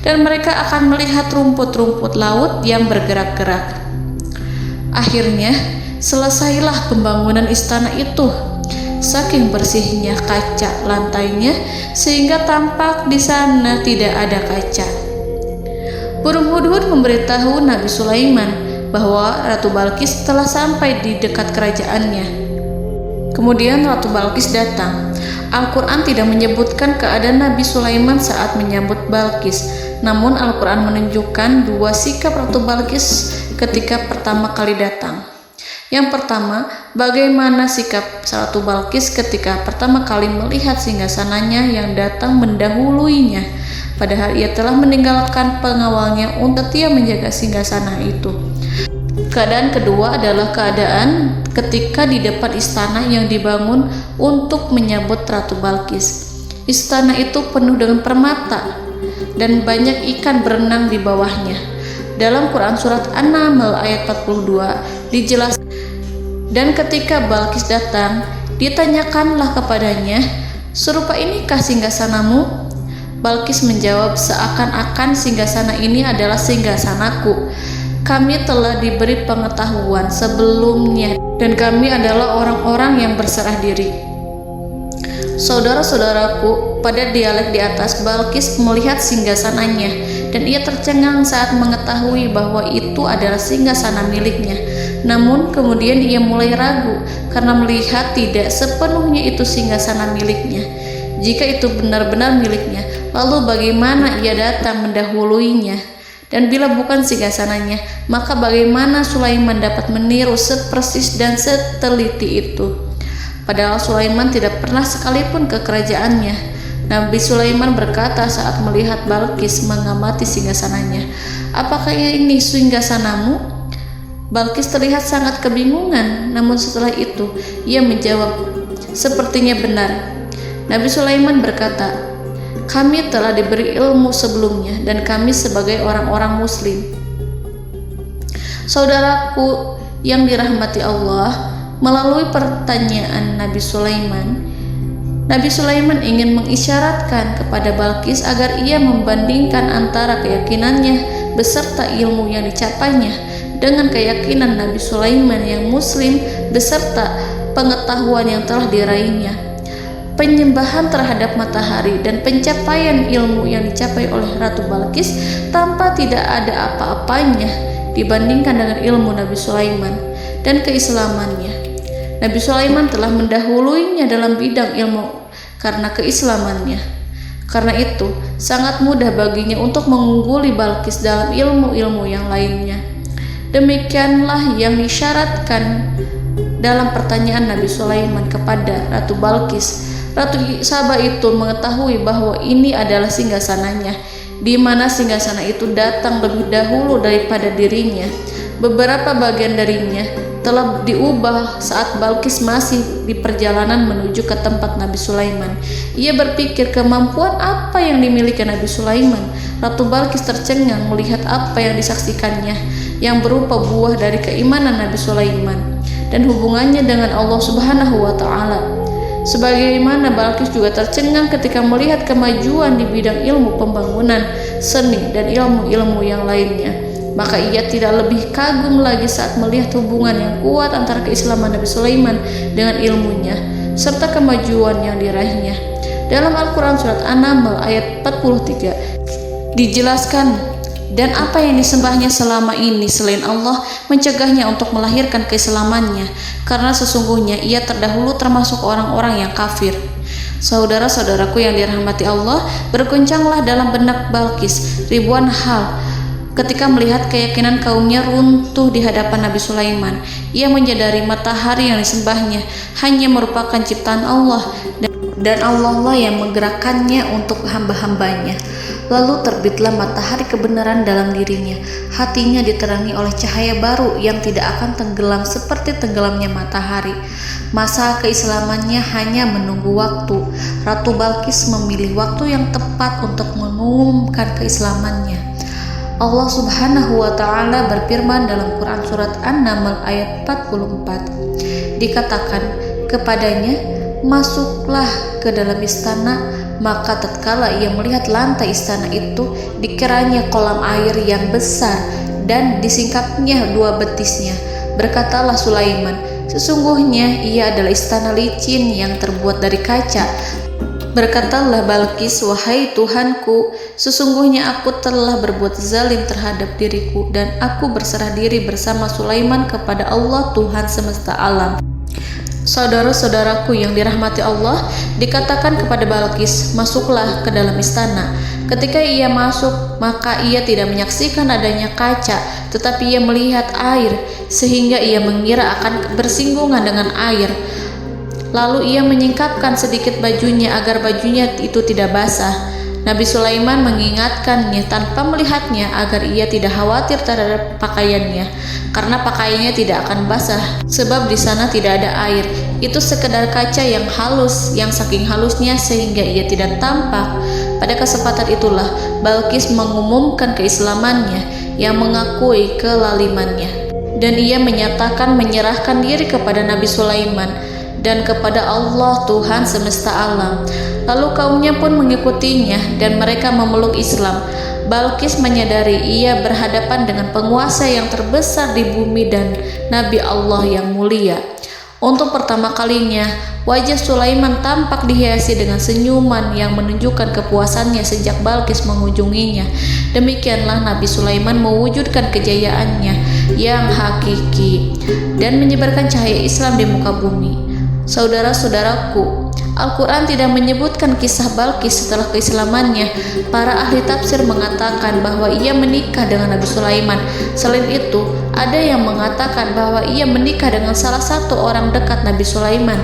dan mereka akan melihat rumput-rumput laut yang bergerak-gerak. Akhirnya, selesailah pembangunan istana itu. Saking bersihnya kaca lantainya sehingga tampak di sana tidak ada kaca. Burung hudhud memberitahu Nabi Sulaiman bahwa Ratu Balqis telah sampai di dekat kerajaannya. Kemudian Ratu Balqis datang. Al-Quran tidak menyebutkan keadaan Nabi Sulaiman saat menyambut Balqis, namun Al-Quran menunjukkan dua sikap Ratu Balqis ketika pertama kali datang. Yang pertama, bagaimana sikap Ratu Balqis ketika pertama kali melihat singgasananya yang datang mendahuluinya, padahal ia telah meninggalkan pengawalnya untuk setia menjaga singgasana itu. Keadaan kedua adalah keadaan ketika di depan istana yang dibangun untuk menyambut Ratu Balqis. Istana itu penuh dengan permata dan banyak ikan berenang di bawahnya. Dalam Quran surat An-Naml ayat 42 dijelaskan, dan ketika Balqis datang, ditanyakanlah kepadanya, "Serupa inikah singgasanamu?" Balqis menjawab, "Seakan-akan singgasana ini adalah singgasanaku. Kami telah diberi pengetahuan sebelumnya dan kami adalah orang-orang yang berserah diri." Saudara-saudaraku, pada dialek di atas, Balqis melihat singgasananya dan ia tercengang saat mengetahui bahwa itu adalah singgasana miliknya. Namun kemudian ia mulai ragu karena melihat tidak sepenuhnya itu singgasana miliknya. Jika itu benar-benar miliknya, lalu bagaimana ia datang mendahuluinya? Dan bila bukan singgasananya, maka bagaimana Sulaiman dapat meniru sepersis dan seteliti itu? Padahal Sulaiman tidak pernah sekalipun ke kerajaannya. Nabi Sulaiman berkata saat melihat Balqis mengamati singgasananya, "Apakah ini singgasanamu?" Balqis terlihat sangat kebingungan, namun setelah itu ia menjawab, "Sepertinya benar." Nabi Sulaiman berkata, "Kami telah diberi ilmu sebelumnya dan kami sebagai orang-orang muslim." Saudaraku yang dirahmati Allah, melalui pertanyaan Nabi Sulaiman ingin mengisyaratkan kepada Balqis agar ia membandingkan antara keyakinannya beserta ilmu yang dicapainya dengan keyakinan Nabi Sulaiman yang muslim beserta pengetahuan yang telah diraihnya. Penyembahan terhadap matahari dan pencapaian ilmu yang dicapai oleh Ratu Balqis tanpa tidak ada apa-apanya dibandingkan dengan ilmu Nabi Sulaiman dan keislamannya. Nabi Sulaiman telah mendahuluinya dalam bidang ilmu karena keislamannya. Karena itu, sangat mudah baginya untuk mengungguli Balqis dalam ilmu-ilmu yang lainnya. Demikianlah yang disyaratkan dalam pertanyaan Nabi Sulaiman kepada Ratu Balqis. Ratu Saba itu mengetahui bahwa ini adalah singgasananya, di mana singgasana itu datang lebih dahulu daripada dirinya. Beberapa bagian darinya telah diubah saat Balqis masih di perjalanan menuju ke tempat Nabi Sulaiman. Ia berpikir kemampuan apa yang dimiliki Nabi Sulaiman. Ratu Balqis tercengang melihat apa yang disaksikannya, yang berupa buah dari keimanan Nabi Sulaiman dan hubungannya dengan Allah Subhanahu wa Ta'ala. Sebagaimana Balqis juga tercengang ketika melihat kemajuan di bidang ilmu pembangunan, seni, dan ilmu-ilmu yang lainnya. Maka ia tidak lebih kagum lagi saat melihat hubungan yang kuat antara keislaman Nabi Sulaiman dengan ilmunya serta kemajuan yang diraihnya. Dalam Al-Quran surat An-Naml ayat 43 dijelaskan, "Dan apa yang disembahnya selama ini selain Allah mencegahnya untuk melahirkan keislamannya, karena sesungguhnya ia terdahulu termasuk orang-orang yang kafir." Saudara-saudaraku yang dirahmati Allah, berguncanglah dalam benak Balqis ribuan hal ketika melihat keyakinan kaumnya runtuh di hadapan Nabi Sulaiman. Ia menyadari matahari yang disembahnya hanya merupakan ciptaan Allah, dan Allah lah yang menggerakkannya untuk hamba-hambanya. Lalu terbitlah matahari kebenaran dalam dirinya. Hatinya diterangi oleh cahaya baru yang tidak akan tenggelam seperti tenggelamnya matahari. Masa keislamannya hanya menunggu waktu. Ratu Balqis memilih waktu yang tepat untuk mengumumkan keislamannya. Allah Subhanahu wa Ta'ala berfirman dalam Quran Surat An-Naml ayat 44. Dikatakan kepadanya, masuklah ke dalam istana. Maka tatkala ia melihat lantai istana itu, dikiranya kolam air yang besar dan disingkapnya dua betisnya. Berkatalah Sulaiman, sesungguhnya ia adalah istana licin yang terbuat dari kaca. Berkatalah Balqis, wahai Tuhanku, sesungguhnya aku telah berbuat zalim terhadap diriku, dan aku berserah diri bersama Sulaiman kepada Allah Tuhan semesta alam. Saudara-saudaraku yang dirahmati Allah, dikatakan kepada Balqis, masuklah ke dalam istana. Ketika ia masuk, maka ia tidak menyaksikan adanya kaca, tetapi ia melihat air, sehingga ia mengira akan bersinggungan dengan air. Lalu ia menyingkapkan sedikit bajunya agar bajunya itu tidak basah. Nabi Sulaiman mengingatkannya tanpa melihatnya agar ia tidak khawatir terhadap pakaiannya, karena pakaiannya tidak akan basah sebab di sana tidak ada air. Itu sekedar kaca yang halus, yang saking halusnya sehingga ia tidak tampak. Pada kesempatan itulah Balqis mengumumkan keislamannya yang mengakui kelalimannya, dan ia menyatakan menyerahkan diri kepada Nabi Sulaiman dan kepada Allah Tuhan semesta alam. Lalu kaumnya pun mengikutinya dan mereka memeluk Islam. Balqis menyadari ia berhadapan dengan penguasa yang terbesar di bumi dan Nabi Allah yang mulia. Untuk pertama kalinya, wajah Sulaiman tampak dihiasi dengan senyuman yang menunjukkan kepuasannya sejak Balqis mengunjunginya. Demikianlah Nabi Sulaiman mewujudkan kejayaannya yang hakiki dan menyebarkan cahaya Islam di muka bumi. Saudara-saudaraku, Al-Quran tidak menyebutkan kisah Balqis setelah keislamannya. Para ahli tafsir mengatakan bahwa ia menikah dengan Nabi Sulaiman. Selain itu, ada yang mengatakan bahwa ia menikah dengan salah satu orang dekat Nabi Sulaiman.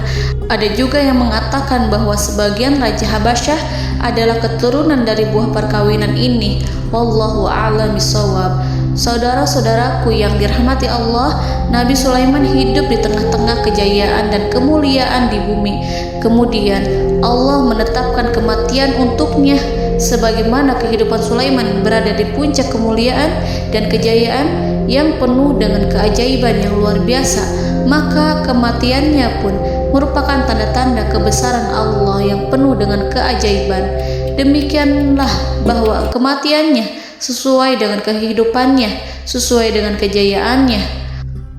Ada juga yang mengatakan bahwa sebagian Raja Habasyah adalah keturunan dari buah perkawinan ini. Wallahu a'lam bishawab. Saudara-saudaraku yang dirahmati Allah, Nabi Sulaiman hidup di tengah-tengah kejayaan dan kemuliaan di bumi. Kemudian Allah menetapkan kematian untuknya, sebagaimana kehidupan Sulaiman berada di puncak kemuliaan dan kejayaan yang penuh dengan keajaiban yang luar biasa. Maka kematiannya pun merupakan tanda-tanda kebesaran Allah yang penuh dengan keajaiban. Demikianlah bahwa kematiannya sesuai dengan kehidupannya, sesuai dengan kejayaannya.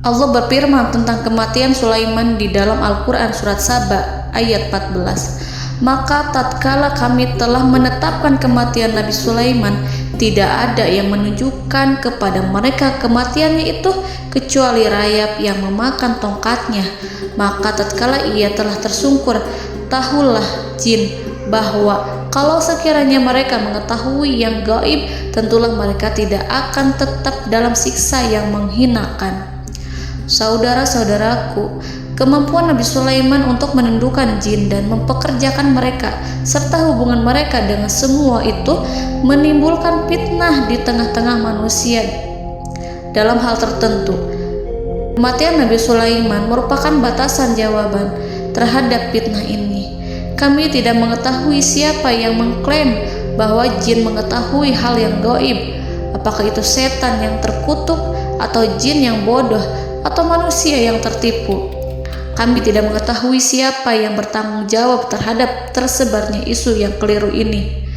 Allah berfirman tentang kematian Sulaiman di dalam Al-Quran Surat Saba ayat 14. Maka tatkala kami telah menetapkan kematian Nabi Sulaiman, tidak ada yang menunjukkan kepada mereka kematiannya itu kecuali rayap yang memakan tongkatnya. Maka tatkala ia telah tersungkur, tahulah jin bahwa kalau sekiranya mereka mengetahui yang gaib, tentulah mereka tidak akan tetap dalam siksa yang menghinakan. Saudara-saudaraku, kemampuan Nabi Sulaiman untuk menundukkan jin dan mempekerjakan mereka serta hubungan mereka dengan semua itu menimbulkan fitnah di tengah-tengah manusia dalam hal tertentu. Kematian Nabi Sulaiman merupakan batasan jawaban terhadap fitnah ini. Kami tidak mengetahui siapa yang mengklaim bahwa jin mengetahui hal yang gaib. Apakah itu setan yang terkutuk, atau jin yang bodoh, atau manusia yang tertipu? Kami tidak mengetahui siapa yang bertanggung jawab terhadap tersebarnya isu yang keliru ini.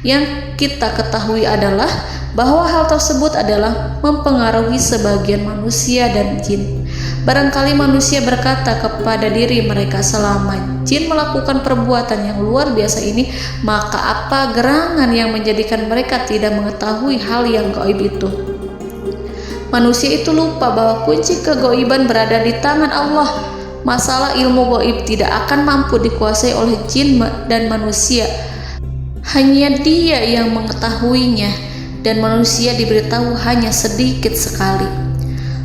Yang kita ketahui adalah bahwa hal tersebut adalah mempengaruhi sebagian manusia dan jin. Barangkali manusia berkata kepada diri mereka, selama jin melakukan perbuatan yang luar biasa ini, maka apa gerangan yang menjadikan mereka tidak mengetahui hal yang gaib itu? Manusia itu lupa bahwa kunci kegaiban berada di tangan Allah. masalah ilmu gaib tidak akan mampu dikuasai oleh jin dan manusia. Hanya Dia yang mengetahuinya, dan manusia diberitahu hanya sedikit sekali.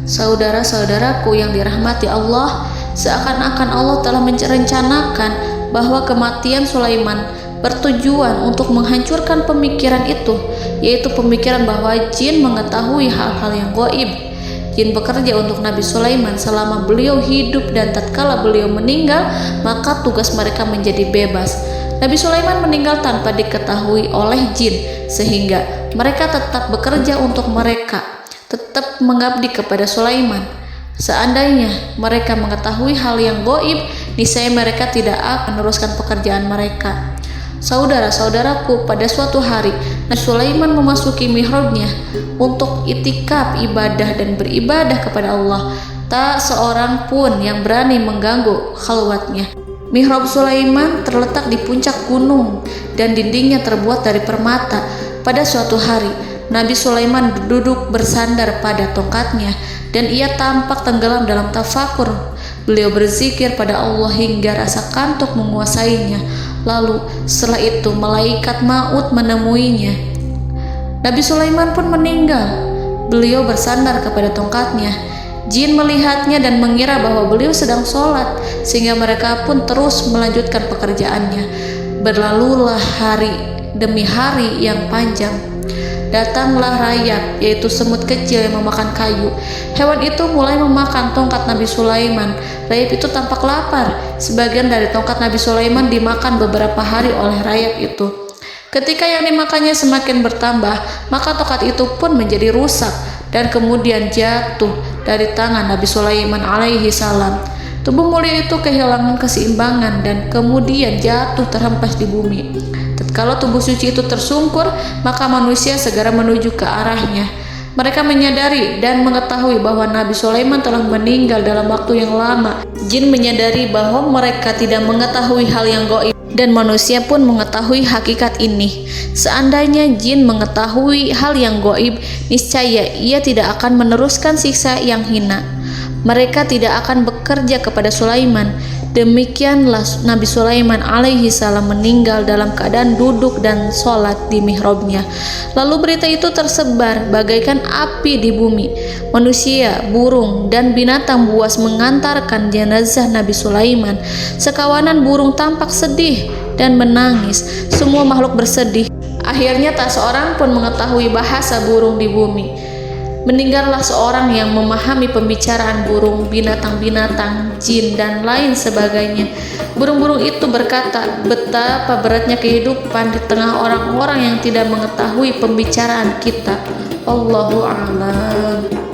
Saudara-saudaraku yang dirahmati Allah, seakan-akan Allah telah merencanakan bahwa kematian Sulaiman bertujuan untuk menghancurkan pemikiran itu, yaitu pemikiran bahwa jin mengetahui hal-hal yang gaib. Jin bekerja untuk Nabi Sulaiman selama beliau hidup, dan tatkala beliau meninggal, maka tugas mereka menjadi bebas. Nabi Sulaiman meninggal tanpa diketahui oleh jin, sehingga mereka tetap bekerja untuk mereka, tetap mengabdi kepada Sulaiman. Seandainya mereka mengetahui hal yang gaib, niscaya mereka tidak akan meneruskan pekerjaan mereka. Saudara-saudaraku, pada suatu hari Nabi Sulaiman memasuki mihrabnya untuk itikaf ibadah dan beribadah kepada Allah. Tak seorang pun yang berani mengganggu khalwatnya. Mihrab Sulaiman terletak di puncak gunung dan dindingnya terbuat dari permata. Pada suatu hari, Nabi Sulaiman duduk bersandar pada tongkatnya dan ia tampak tenggelam dalam tafakur. Beliau berzikir pada Allah hingga rasa kantuk menguasainya. Lalu setelah itu malaikat maut menemuinya. Nabi Sulaiman pun meninggal. Beliau bersandar kepada tongkatnya. Jin melihatnya dan mengira bahwa beliau sedang sholat, sehingga mereka pun terus melanjutkan pekerjaannya. Berlalulah hari demi hari yang panjang. Datanglah rayap, yaitu semut kecil yang memakan kayu. Hewan itu mulai memakan tongkat Nabi Sulaiman. Rayap itu tampak lapar. Sebagian dari tongkat Nabi Sulaiman dimakan beberapa hari oleh rayap itu. Ketika yang dimakannya semakin bertambah, maka tongkat itu pun menjadi rusak dan kemudian jatuh dari tangan Nabi Sulaiman alaihi salam. Tubuh mulia itu kehilangan keseimbangan dan kemudian jatuh terhempas di bumi. Tatkala tubuh suci itu tersungkur, maka manusia segera menuju ke arahnya. Mereka menyadari dan mengetahui bahwa Nabi Sulaiman telah meninggal dalam waktu yang lama. Jin menyadari bahwa mereka tidak mengetahui hal yang gaib, dan manusia pun mengetahui hakikat ini. Seandainya jin mengetahui hal yang gaib, niscaya ia tidak akan meneruskan siksa yang hina. Mereka tidak akan bekerja kepada Sulaiman. Demikianlah Nabi Sulaiman alaihi salam meninggal dalam keadaan duduk dan sholat di mihrabnya. Lalu berita itu tersebar bagaikan api di bumi. Manusia, burung, dan binatang buas mengantarkan jenazah Nabi Sulaiman. Sekawanan burung tampak sedih dan menangis. Semua makhluk bersedih. Akhirnya tak seorang pun mengetahui bahasa burung di bumi. Meninggallah seorang yang memahami pembicaraan burung, binatang-binatang, jin, dan lain sebagainya. Burung-burung itu berkata, betapa beratnya kehidupan di tengah orang-orang yang tidak mengetahui pembicaraan kita. Allahu a'lam.